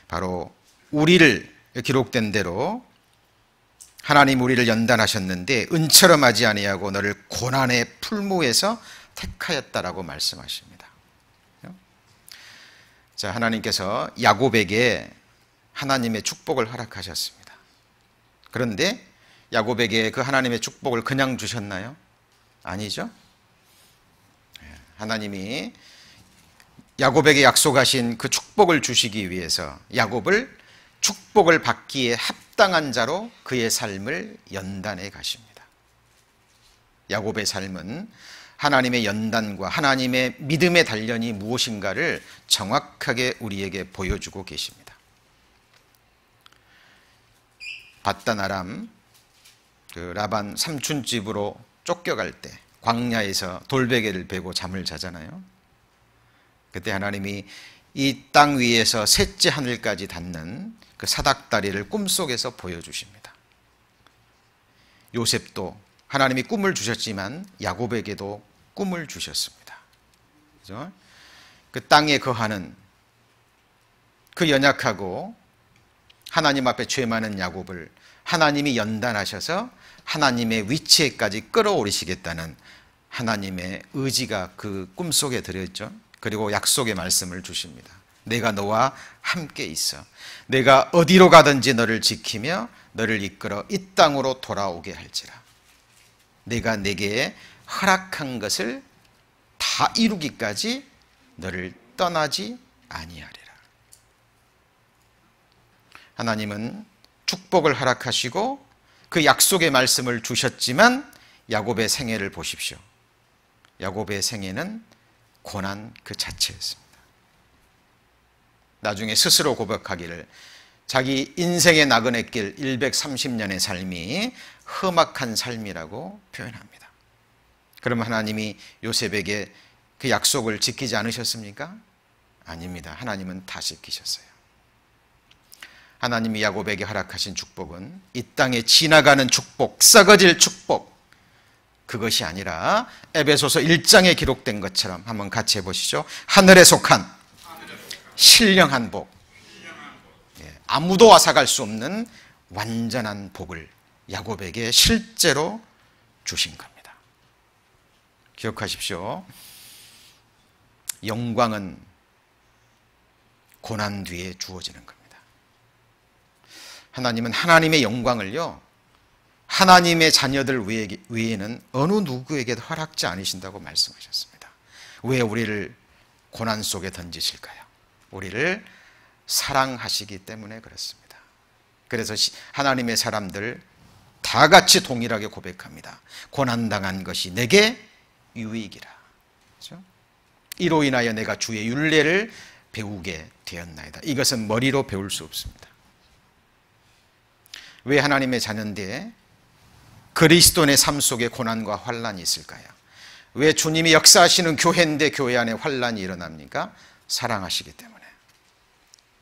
바로 우리를 기록된 대로 하나님 우리를 연단하셨는데 은처럼 하지 아니하고 너를 고난의 풀무에서 택하였다라고 말씀하십니다. 자, 하나님께서 야곱에게 하나님의 축복을 허락하셨습니다. 그런데 야곱에게 그 하나님의 축복을 그냥 주셨나요? 아니죠. 하나님이 야곱에게 약속하신 그 축복을 주시기 위해서 야곱을 축복을 받기에 합당한 자로 그의 삶을 연단해 가십니다. 야곱의 삶은 하나님의 연단과 하나님의 믿음의 단련이 무엇인가를 정확하게 우리에게 보여주고 계십니다. 바단 아람 그 라반 삼촌집으로 쫓겨갈 때 광야에서 돌베개를 베고 잠을 자잖아요. 그때 하나님이 이 땅 위에서 셋째 하늘까지 닿는 그 사닥다리를 꿈속에서 보여주십니다. 요셉도 하나님이 꿈을 주셨지만 야곱에게도 꿈을 주셨습니다. 그죠? 그 땅에 거하는 그 연약하고 하나님 앞에 죄 많은 야곱을 하나님이 연단하셔서 하나님의 위치에까지 끌어올리시겠다는 하나님의 의지가 그 꿈속에 들어있죠. 그리고 약속의 말씀을 주십니다. 내가 너와 함께 있어. 내가 어디로 가든지 너를 지키며 너를 이끌어 이 땅으로 돌아오게 할지라. 내가 내게 허락한 것을 다 이루기까지 너를 떠나지 아니하리라. 하나님은 축복을 허락하시고 그 약속의 말씀을 주셨지만 야곱의 생애를 보십시오. 야곱의 생애는 고난 그 자체였습니다. 나중에 스스로 고백하기를 자기 인생의 나그네 길 130년의 삶이 험악한 삶이라고 표현합니다. 그러면 하나님이 요셉에게 그 약속을 지키지 않으셨습니까? 아닙니다. 하나님은 다 지키셨어요. 하나님이 야곱에게 허락하신 축복은 이 땅에 지나가는 축복, 썩어질 축복, 그것이 아니라 에베소서 1장에 기록된 것처럼 한번 같이 해보시죠. 하늘에 속한 신령한 복, 아무도 앗아갈 수 없는 완전한 복을 야곱에게 실제로 주신 겁니다. 기억하십시오. 영광은 고난 뒤에 주어지는 겁니다. 하나님은 하나님의 영광을요, 하나님의 자녀들 외에는 어느 누구에게도 허락지 않으신다고 말씀하셨습니다. 왜 우리를 고난 속에 던지실까요? 우리를 사랑하시기 때문에 그렇습니다. 그래서 하나님의 사람들 다 같이 동일하게 고백합니다. 고난당한 것이 내게 유익이라. 그렇죠? 이로 인하여 내가 주의 율례를 배우게 되었나이다. 이것은 머리로 배울 수 없습니다. 왜 하나님의 자녀인데 그리스도인의 삶 속에 고난과 환란이 있을까요? 왜 주님이 역사하시는 교회인데 교회 안에 환란이 일어납니까? 사랑하시기 때문에.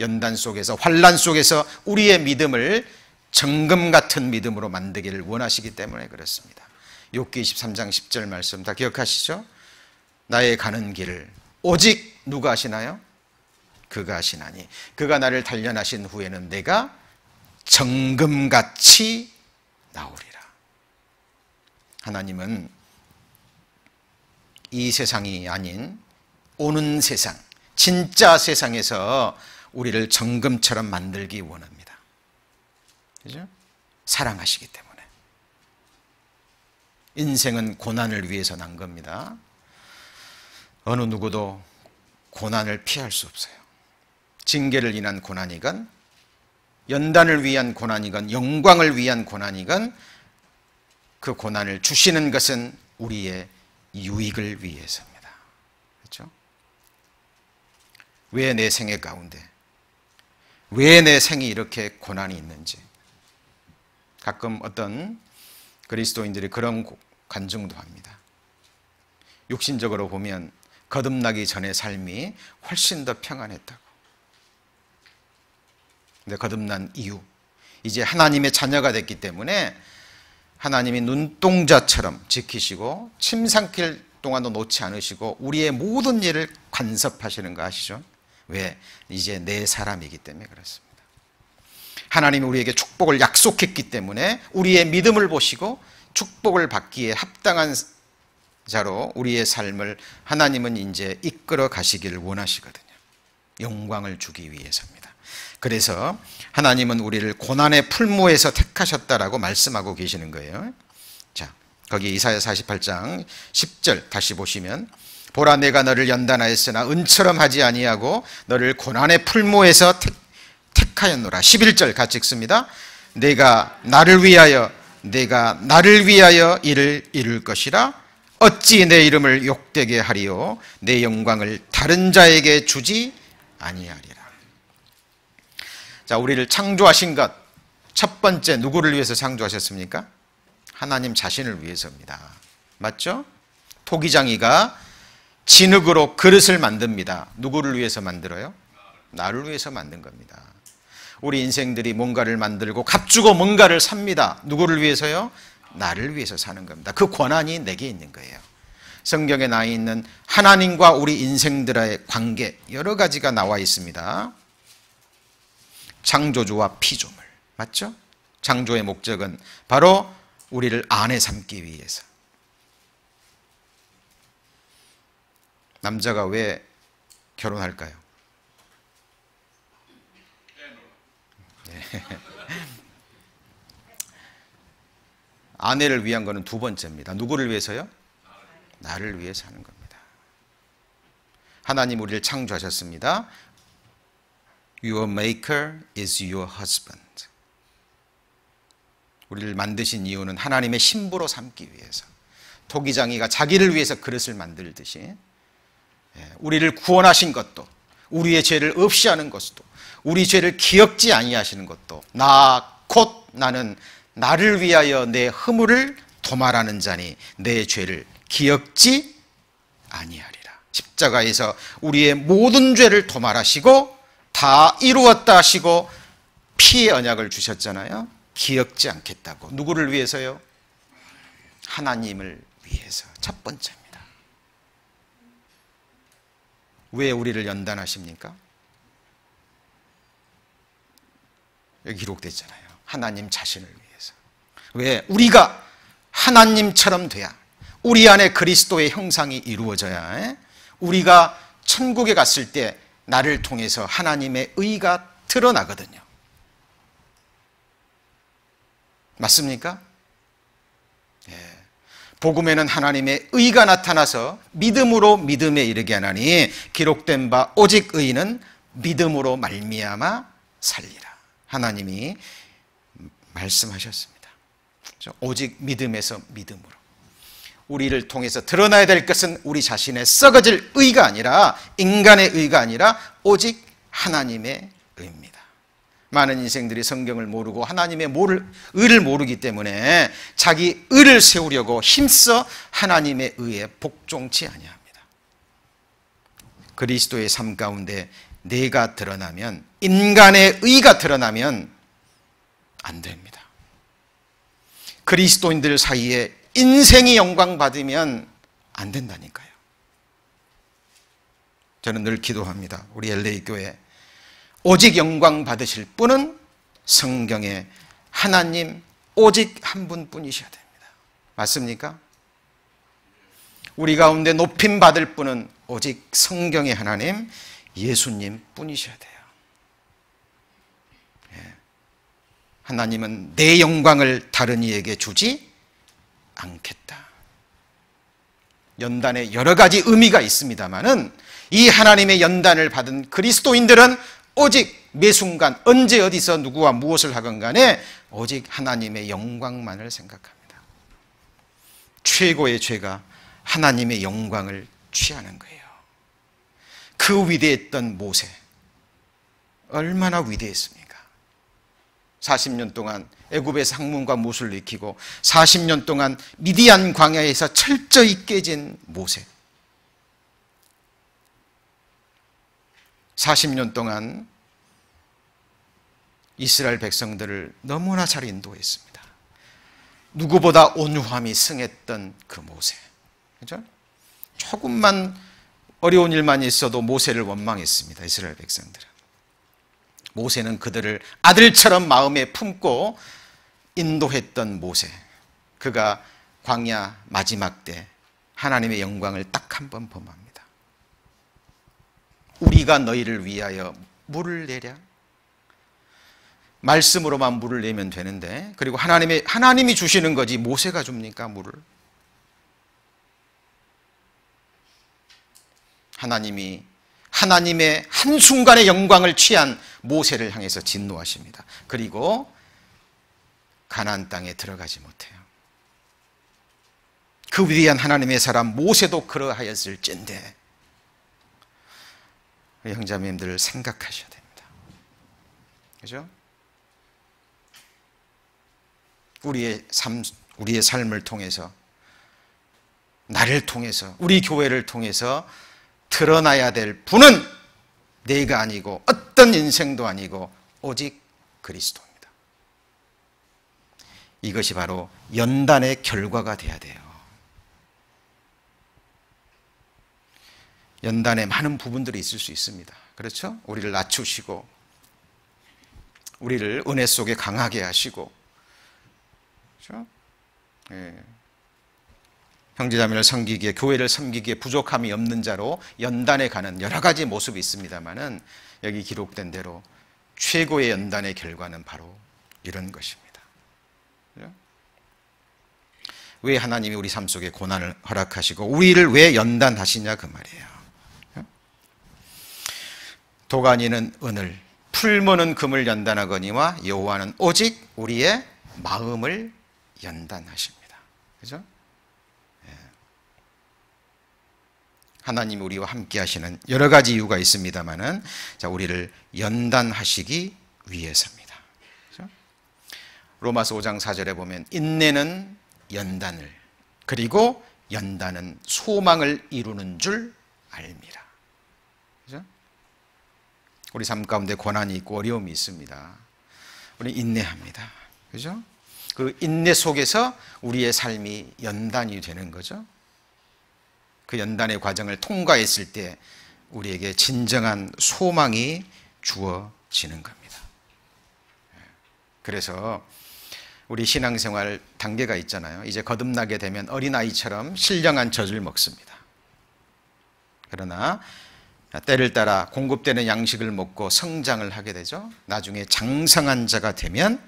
연단 속에서 환란 속에서 우리의 믿음을 정금 같은 믿음으로 만들기를 원하시기 때문에 그렇습니다. 욥기 23장 10절 말씀 다 기억하시죠? 나의 가는 길을 오직 누가 아시나요? 그가 아시나니 그가 나를 단련하신 후에는 내가 정금같이 나오리라. 하나님은 이 세상이 아닌 오는 세상, 진짜 세상에서 우리를 정금처럼 만들기 원합니다. 그죠? 사랑하시기 때문에. 인생은 고난을 위해서 난 겁니다. 어느 누구도 고난을 피할 수 없어요. 징계를 인한 고난이건, 연단을 위한 고난이건, 영광을 위한 고난이건, 그 고난을 주시는 것은 우리의 유익을 위해서입니다. 그렇죠? 왜 내 생애 가운데, 왜 내 생이 이렇게 고난이 있는지, 가끔 어떤 그리스도인들이 그런 간증도 합니다. 육신적으로 보면 거듭나기 전의 삶이 훨씬 더 평안했다고. 근데 거듭난 이유, 이제 하나님의 자녀가 됐기 때문에 하나님이 눈동자처럼 지키시고 침 삼킬 동안도 놓지 않으시고 우리의 모든 일을 간섭하시는 거 아시죠? 왜? 이제 내 사람이기 때문에 그렇습니다. 하나님이 우리에게 축복을 약속했기 때문에 우리의 믿음을 보시고 축복을 받기에 합당한 자로 우리의 삶을 하나님은 이제 이끌어 가시기를 원하시거든요. 영광을 주기 위해서입니다. 그래서 하나님은 우리를 고난의 풀무에서 택하셨다라고 말씀하고 계시는 거예요. 자, 거기 이사야 48장 10절 다시 보시면, 보라 내가 너를 연단하였으나 은처럼 하지 아니하고 너를 고난의 풀무에서 택하였노라. 11절 같이 읽습니다. 내가 나를 위하여 이를 이룰 것이라. 어찌 내 이름을 욕되게 하리요 내 영광을 다른 자에게 주지 아니하리라. 자, 우리를 창조하신 것 첫 번째 누구를 위해서 창조하셨습니까? 하나님 자신을 위해서입니다. 맞죠? 토기장이가 진흙으로 그릇을 만듭니다. 누구를 위해서 만들어요? 나를 위해서 만든 겁니다. 우리 인생들이 뭔가를 만들고 값주고 뭔가를 삽니다. 누구를 위해서요? 나를 위해서 사는 겁니다. 그 권한이 내게 있는 거예요. 성경에 나와 있는 하나님과 우리 인생들의 관계 여러 가지가 나와 있습니다. 창조주와 피조물, 맞죠? 창조의 목적은 바로 우리를 아내 삼기 위해서. 남자가 왜 결혼할까요? 네. 아내를 위한 것은 두 번째입니다. 누구를 위해서요? 나를 위해서 하는 겁니다. 하나님 우리를 창조하셨습니다. Your maker is your husband. 우리를 만드신 이유는 하나님의 신부로 삼기 위해서. 토기장이가 자기를 위해서 그릇을 만들듯이 우리를 구원하신 것도, 우리의 죄를 없이 하는 것도, 우리 죄를 기억지 아니하시는 것도, 곧 나는 나를 위하여 내 허물을 도말하는 자니 내 죄를 기억지 아니하리라. 십자가에서 우리의 모든 죄를 도말하시고 다 이루었다 하시고 피의 언약을 주셨잖아요. 기억지 않겠다고. 누구를 위해서요? 하나님을 위해서. 첫 번째입니다. 왜 우리를 연단하십니까? 여기 기록됐잖아요. 하나님 자신을 위해서. 왜? 우리가 하나님처럼 돼야, 우리 안에 그리스도의 형상이 이루어져야 우리가 천국에 갔을 때 나를 통해서 하나님의 의가 드러나거든요. 맞습니까? 예. 복음에는 하나님의 의가 나타나서 믿음으로 믿음에 이르게 하나니 기록된 바 오직 의인은 믿음으로 말미암아 살리라. 하나님이 말씀하셨습니다. 오직 믿음에서 믿음으로. 우리를 통해서 드러나야 될 것은 우리 자신의 썩어질 의가 아니라, 인간의 의가 아니라 오직 하나님의 의입니다. 많은 인생들이 성경을 모르고 하나님의 의를 모르기 때문에 자기 의를 세우려고 힘써 하나님의 의에 복종치 아니합니다. 그리스도의 삶 가운데 내가 드러나면, 인간의 의가 드러나면 안 됩니다. 그리스도인들 사이에 인생이 영광받으면 안 된다니까요. 저는 늘 기도합니다. 우리 LA 교회 오직 영광 받으실 분은 성경에 하나님 오직 한 분뿐이셔야 됩니다. 맞습니까? 우리 가운데 높임 받을 분은 오직 성경의 하나님 예수님 뿐이셔야 돼요. 하나님은 내 영광을 다른 이에게 주지 않겠다. 연단에 여러 가지 의미가 있습니다만은 이 하나님의 연단을 받은 그리스도인들은 오직 매 순간 언제 어디서 누구와 무엇을 하건 간에 오직 하나님의 영광만을 생각합니다. 최고의 죄가 하나님의 영광을 취하는 거예요. 그 위대했던 모세, 얼마나 위대했습니까? 40년 동안 애굽의 상문과 못을 익히고 40년 동안 미디안 광야에서 철저히 깨진 모세, 40년 동안 이스라엘 백성들을 너무나 잘 인도했습니다. 누구보다 온유함이 승했던 그 모세, 그죠? 조금만 어려운 일만 있어도 모세를 원망했습니다. 이스라엘 백성들은. 모세는 그들을 아들처럼 마음에 품고 인도했던 모세. 그가 광야 마지막 때 하나님의 영광을 딱 한 번 범합니다. 우리가 너희를 위하여 물을 내랴. 말씀으로만 물을 내면 되는데, 그리고 하나님이 주시는 거지 모세가 줍니까 물을? 하나님의 한순간의 영광을 취한 모세를 향해서 진노하십니다. 그리고 가나안 땅에 들어가지 못해요. 그 위대한 하나님의 사람 모세도 그러하였을진데, 형제자매님들 생각하셔야 됩니다. 그죠? 우리의 삶을 통해서, 나를 통해서, 우리 교회를 통해서 드러나야 될 분은 내가 아니고 어떤 인생도 아니고 오직 그리스도입니다. 이것이 바로 연단의 결과가 돼야 돼요. 연단에 많은 부분들이 있을 수 있습니다. 그렇죠? 우리를 낮추시고 우리를 은혜 속에 강하게 하시고, 그렇죠? 예. 형제자매를 섬기기에, 교회를 섬기기에 부족함이 없는 자로 연단에 가는 여러 가지 모습이 있습니다만은, 여기 기록된 대로 최고의 연단의 결과는 바로 이런 것입니다. 그렇죠? 왜 하나님이 우리 삶 속에 고난을 허락하시고 우리를 왜 연단하시냐 그 말이에요. 도가니는 은을, 풀무는 금을 연단하거니와 여호와는 오직 우리의 마음을 연단하십니다. 그죠? 예. 하나님이 우리와 함께 하시는 여러 가지 이유가 있습니다만은, 자, 우리를 연단하시기 위해서입니다. 그죠? 로마서 5장 4절에 보면 인내는 연단을, 그리고 연단은 소망을 이루는 줄 알미라. 그죠? 우리 삶 가운데 고난이 있고 어려움이 있습니다. 우리 인내합니다. 그죠? 그 인내 속에서 우리의 삶이 연단이 되는 거죠. 그 연단의 과정을 통과했을 때 우리에게 진정한 소망이 주어지는 겁니다. 그래서 우리 신앙생활 단계가 있잖아요. 이제 거듭나게 되면 어린아이처럼 신령한 젖을 먹습니다. 그러나 때를 따라 공급되는 양식을 먹고 성장을 하게 되죠. 나중에 장성한 자가 되면,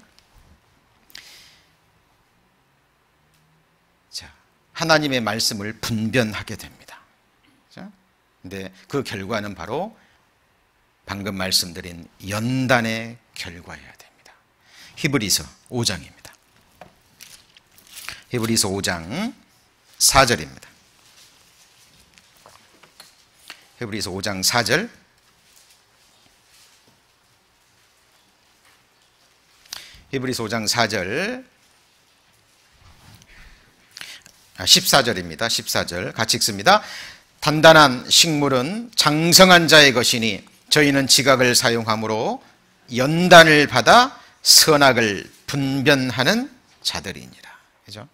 자, 하나님의 말씀을 분별하게 됩니다. 그런데 그 결과는 바로 방금 말씀드린 연단의 결과여야 됩니다. 히브리서 5장입니다. 히브리서 5장 4절입니다. 히브리서 5장 4절. 히브리서 5장 4절 14절입니다. 14절 같이 읽습니다. 단단한 식물은 장성한 자의 것이니 저희는 지각을 사용함으로 연단을 받아 선악을 분별하는 자들이니라. 그죠?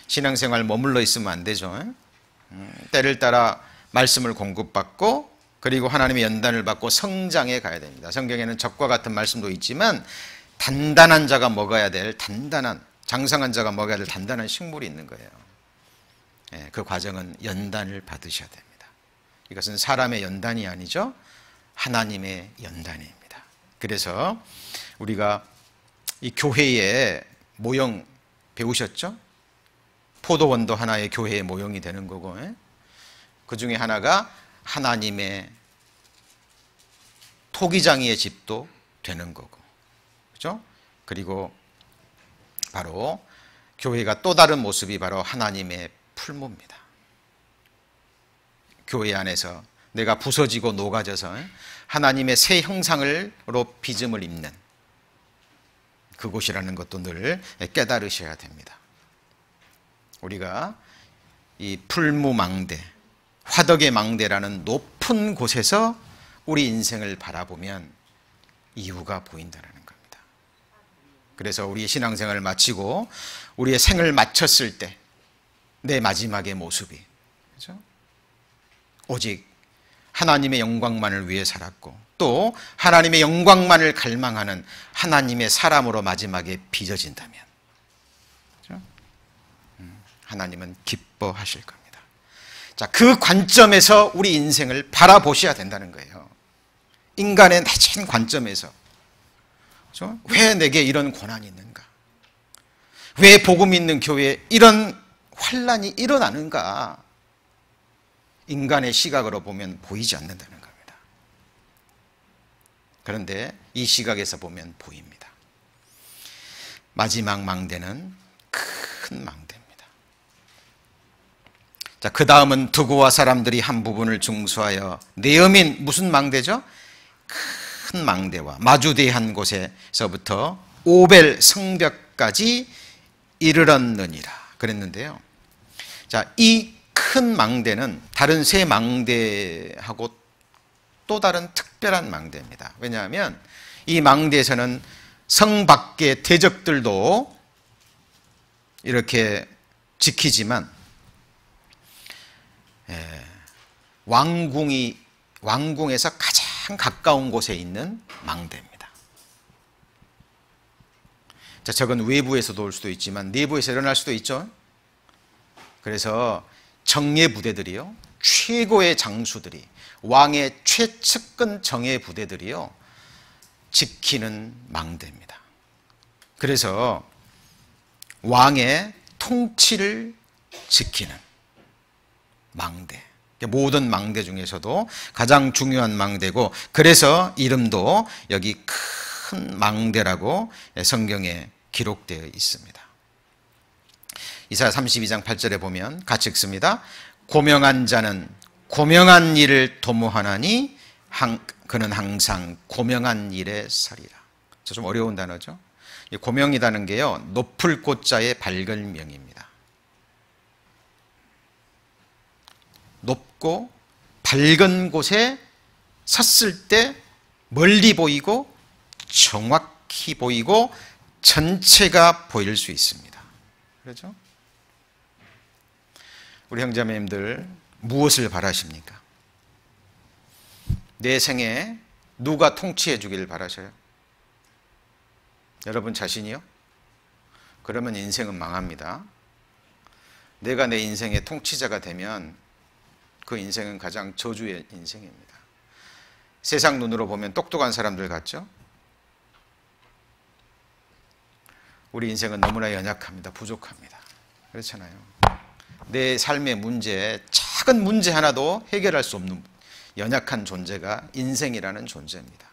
신앙생활 머물러 있으면 안 되죠. 때를 따라 말씀을 공급받고, 그리고 하나님의 연단을 받고 성장해 가야 됩니다. 성경에는 적과 같은 말씀도 있지만 단단한 자가 먹어야 될, 장성한 자가 먹어야 될 단단한 식물이 있는 거예요. 그 과정은 연단을 받으셔야 됩니다. 이것은 사람의 연단이 아니죠. 하나님의 연단입니다. 그래서 우리가 이 교회의 모형 배우셨죠? 포도원도 하나의 교회의 모형이 되는 거고, 그 중에 하나가 하나님의 토기장이의 집도 되는 거고, 그렇죠? 그리고 바로 교회가 또 다른 모습이 바로 하나님의 풀무입니다. 교회 안에서 내가 부서지고 녹아져서 하나님의 새 형상으로 빚음을 입는 그곳이라는 것도 늘 깨달으셔야 됩니다. 우리가 이 풀무망대, 화덕의 망대라는 높은 곳에서 우리 인생을 바라보면 이유가 보인다는 겁니다. 그래서 우리의 신앙생활을 마치고 우리의 생을 마쳤을 때 내 마지막의 모습이, 그렇죠? 오직 하나님의 영광만을 위해 살았고 또 하나님의 영광만을 갈망하는 하나님의 사람으로 마지막에 빚어진다면 하나님은 기뻐하실 겁니다. 자, 그 관점에서 우리 인생을 바라보셔야 된다는 거예요. 인간의 낮은 관점에서. 그렇죠? 왜 내게 이런 고난이 있는가? 왜 복음 있는 교회에 이런 환난이 일어나는가? 인간의 시각으로 보면 보이지 않는다는 겁니다. 그런데 이 시각에서 보면 보입니다. 마지막 망대는 큰 망대입니다. 자, 그 다음은 두고와 사람들이 한 부분을 중수하여 내어민 무슨 망대죠? 큰 망대와 마주대한 곳에서부터 오벨 성벽까지 이르렀느니라 그랬는데요. 자, 이 큰 망대는 다른 세 망대하고 또 다른 특별한 망대입니다. 왜냐하면 이 망대에서는 성 밖의 대적들도 이렇게 지키지만 왕궁에서 가장 가까운 곳에 있는 망대입니다. 자, 저건 외부에서도 올 수도 있지만 내부에서 일어날 수도 있죠. 그래서 정예 부대들이요, 최고의 장수들이, 왕의 최측근 정예 부대들이요 지키는 망대입니다. 그래서 왕의 통치를 지키는 망대, 모든 망대 중에서도 가장 중요한 망대고, 그래서 이름도 여기 큰 망대라고 성경에 기록되어 있습니다. 이사야 32장 8절에 보면 같이 읽습니다. 고명한 자는 고명한 일을 도모하나니 그는 항상 고명한 일에 서리라. 좀 어려운 단어죠. 고명이라는 게요, 높을 꽃자의 발걸명입니다. 높고 밝은 곳에 섰을 때 멀리 보이고 정확히 보이고 전체가 보일 수 있습니다. 그렇죠? 우리 형제자매님들 무엇을 바라십니까? 내 생에 누가 통치해 주기를 바라셔요? 여러분 자신이요? 그러면 인생은 망합니다. 내가 내 인생의 통치자가 되면 그 인생은 가장 저주의 인생입니다. 세상 눈으로 보면 똑똑한 사람들 같죠? 우리 인생은 너무나 연약합니다. 부족합니다. 그렇잖아요. 내 삶의 문제, 작은 문제 하나도 해결할 수 없는 연약한 존재가 인생이라는 존재입니다.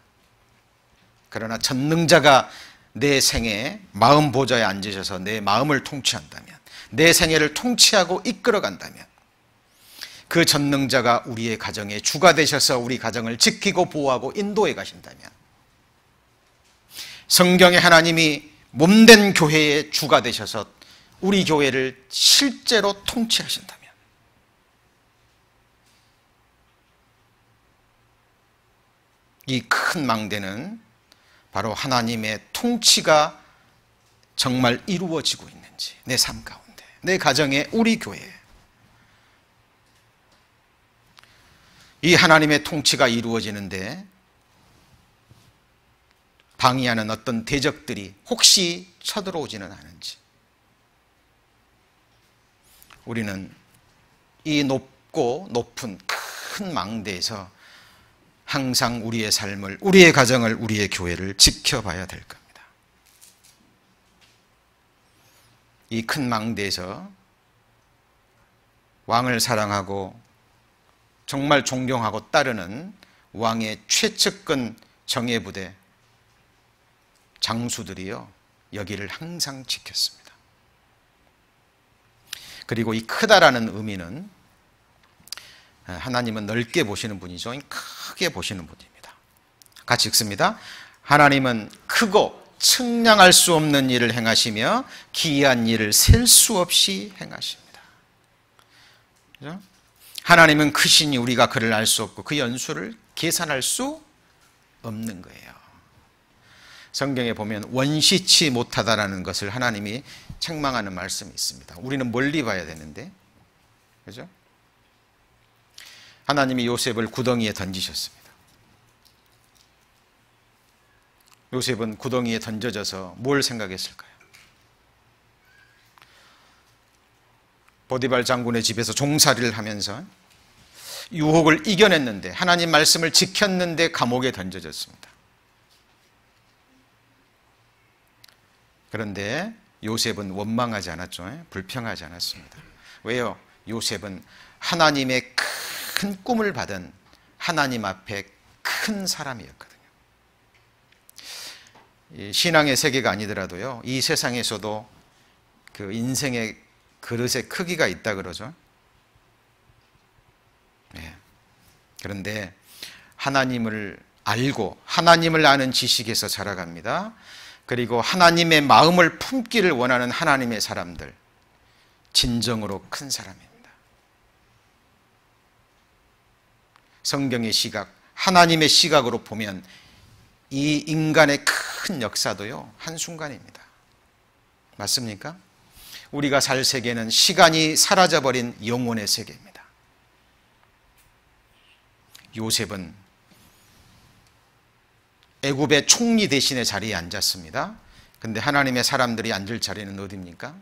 그러나 전능자가 내 생에 마음 보좌에 앉으셔서 내 마음을 통치한다면, 내 생애를 통치하고 이끌어간다면, 그 전능자가 우리의 가정의 주가 되셔서 우리 가정을 지키고 보호하고 인도해 가신다면, 성경의 하나님이 몸된 교회의 주가 되셔서 우리 교회를 실제로 통치하신다면, 이 큰 망대는 바로 하나님의 통치가 정말 이루어지고 있는지, 내 삶 가운데, 내 가정에, 우리 교회에 이 하나님의 통치가 이루어지는데 방해하는 어떤 대적들이 혹시 쳐들어오지는 않은지, 우리는 이 높고 높은 큰 망대에서 항상 우리의 삶을, 우리의 가정을, 우리의 교회를 지켜봐야 될 겁니다. 이 큰 망대에서 왕을 사랑하고 정말 존경하고 따르는 왕의 최측근 정예부대 장수들이요, 여기를 항상 지켰습니다. 그리고 이 크다라는 의미는 하나님은 넓게 보시는 분이죠. 크게 보시는 분입니다. 같이 읽습니다. 하나님은 크고 측량할 수 없는 일을 행하시며 기이한 일을 셀 수 없이 행하십니다. 그렇죠? 하나님은 크시니 우리가 그를 알 수 없고 그 연수를 계산할 수 없는 거예요. 성경에 보면 원시치 못하다라는 것을 하나님이 책망하는 말씀이 있습니다. 우리는 멀리 봐야 되는데, 그죠? 하나님이 요셉을 구덩이에 던지셨습니다. 요셉은 구덩이에 던져져서 뭘 생각했을까요? 보디발 장군의 집에서 종살이를 하면서 유혹을 이겨냈는데, 하나님 말씀을 지켰는데 감옥에 던져졌습니다. 그런데 요셉은 원망하지 않았죠. 불평하지 않았습니다. 왜요? 요셉은 하나님의 큰 꿈을 받은 하나님 앞에 큰 사람이었거든요. 신앙의 세계가 아니더라도요, 이 세상에서도 그 인생의 그릇의 크기가 있다 그러죠. 네. 그런데 하나님을 알고 하나님을 아는 지식에서 자라갑니다. 그리고 하나님의 마음을 품기를 원하는 하나님의 사람들, 진정으로 큰 사람입니다. 성경의 시각, 하나님의 시각으로 보면 이 인간의 큰 역사도요, 한순간입니다. 맞습니까? 우리가 살 세계는 시간이 사라져버린 영혼의 세계입니다. 요셉은 애굽의 총리 대신의 자리에 앉았습니다. 근데 하나님의 사람들이 앉을 자리는 어디입니까?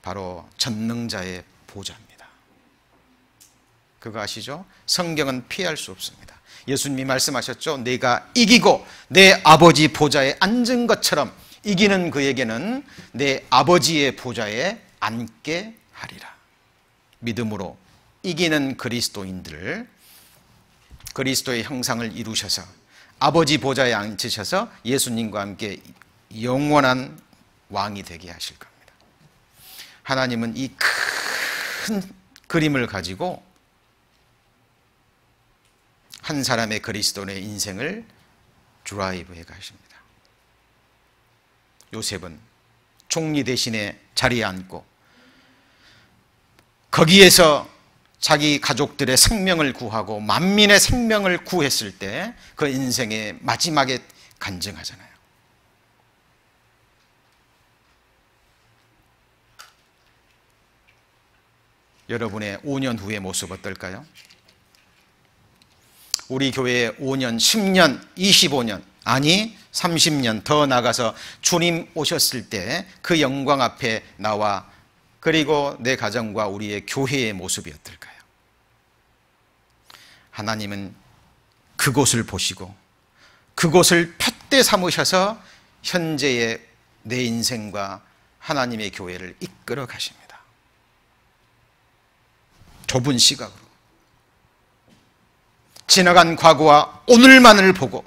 바로 전능자의 보좌입니다. 그거 아시죠? 성경은 피할 수 없습니다. 예수님이 말씀하셨죠. 내가 이기고 내 아버지 보좌에 앉은 것처럼 이기는 그에게는 내 아버지의 보좌에 앉게 하리라. 믿음으로 이기는 그리스도인들, 그리스도의 형상을 이루셔서 아버지 보좌에 앉으셔서 예수님과 함께 영원한 왕이 되게 하실 겁니다. 하나님은 이 큰 그림을 가지고 한 사람의 그리스도인의 인생을 드라이브해 가십니다. 요셉은 총리 대신에 자리에 앉고 거기에서 자기 가족들의 생명을 구하고 만민의 생명을 구했을 때 그 인생의 마지막에 간증하잖아요. 여러분의 5년 후의 모습 어떨까요? 우리 교회의 5년, 10년, 25년, 아니 30년 더 나가서 주님 오셨을 때 그 영광 앞에 나와 그리고 내 가정과 우리의 교회의 모습이 어떨까요? 하나님은 그곳을 보시고 그곳을 푯대 삼으셔서 현재의 내 인생과 하나님의 교회를 이끌어 가십니다. 좁은 시각으로 지나간 과거와 오늘만을 보고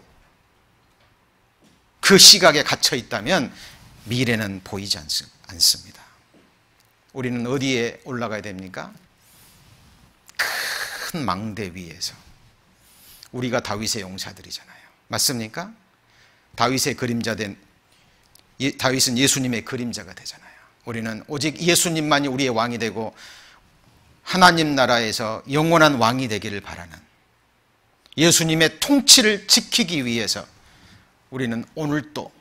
그 시각에 갇혀 있다면 미래는 보이지 않습니다. 우리는 어디에 올라가야 됩니까? 큰 망대 위에서. 우리가 다윗의 용사들이잖아요. 맞습니까? 다윗의 그림자된, 다윗은 예수님의 그림자가 되잖아요. 우리는 오직 예수님만이 우리의 왕이 되고 하나님 나라에서 영원한 왕이 되기를 바라는, 예수님의 통치를 지키기 위해서 우리는 오늘도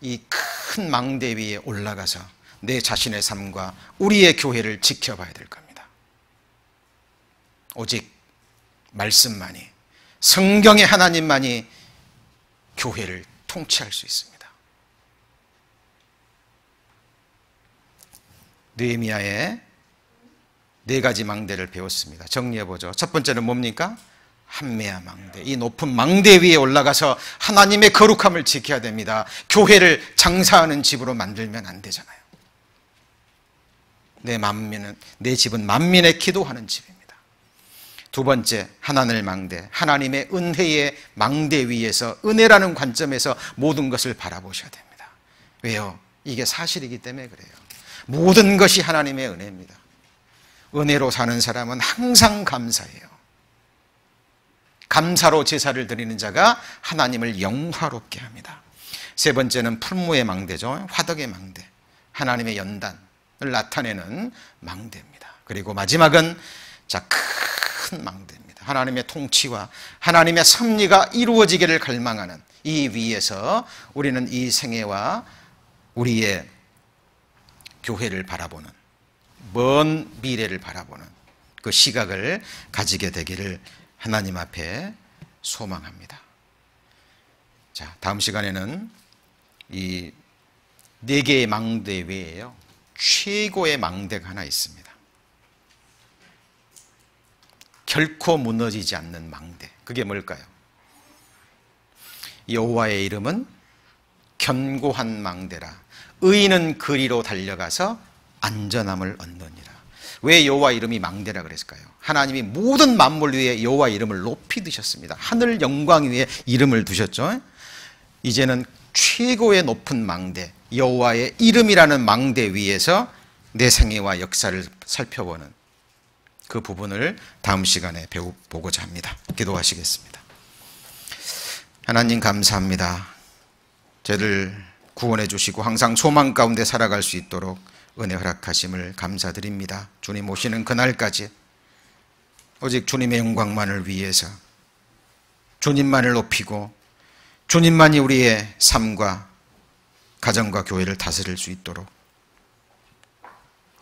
이 큰 망대 위에 올라가서 내 자신의 삶과 우리의 교회를 지켜봐야 될 겁니다. 오직 말씀만이, 성경의 하나님만이 교회를 통치할 수 있습니다. 느헤미야의 4가지 망대를 배웠습니다. 정리해보죠. 첫 번째는 뭡니까? 한메아 망대. 이 높은 망대 위에 올라가서 하나님의 거룩함을 지켜야 됩니다. 교회를 장사하는 집으로 만들면 안 되잖아요. 내 집은 만민의 기도하는 집입니다. 두 번째, 하나늘 망대. 하나님의 은혜의 망대 위에서 은혜라는 관점에서 모든 것을 바라보셔야 됩니다. 왜요? 이게 사실이기 때문에 그래요. 모든 것이 하나님의 은혜입니다. 은혜로 사는 사람은 항상 감사해요. 감사로 제사를 드리는 자가 하나님을 영화롭게 합니다. 세 번째는 풀무의 망대죠. 화덕의 망대. 하나님의 연단을 나타내는 망대입니다. 그리고 마지막은 큰 망대입니다. 하나님의 통치와 하나님의 섭리가 이루어지기를 갈망하는 이 위에서 우리는 이 생애와 우리의 교회를 바라보는 먼 미래를 바라보는 그 시각을 가지게 되기를 하나님 앞에 소망합니다. 자, 다음 시간에는 이 4개의 망대 외에요, 최고의 망대가 하나 있습니다. 결코 무너지지 않는 망대. 그게 뭘까요? 여호와의 이름은 견고한 망대라. 의인은 그리로 달려가서 안전함을 얻느니라. 왜 여호와 이름이 망대라 그랬을까요? 하나님이 모든 만물 위에 여호와 이름을 높이 두셨습니다. 하늘 영광 위에 이름을 두셨죠. 이제는 최고의 높은 망대, 여호와의 이름이라는 망대 위에서 내 생애와 역사를 살펴보는 그 부분을 다음 시간에 배워보고자 합니다. 기도하시겠습니다. 하나님 감사합니다. 저를 구원해 주시고 항상 소망 가운데 살아갈 수 있도록 은혜 허락하심을 감사드립니다. 주님 오시는 그날까지 오직 주님의 영광만을 위해서 주님만을 높이고 주님만이 우리의 삶과 가정과 교회를 다스릴 수 있도록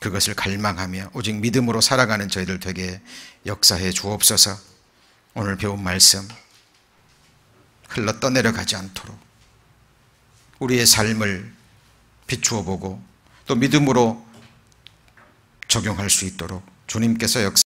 그것을 갈망하며 오직 믿음으로 살아가는 저희들 되게 역사해 주옵소서. 오늘 배운 말씀 흘러 떠내려가지 않도록 우리의 삶을 비추어 보고 또 믿음으로 적용할 수 있도록 주님께서 역사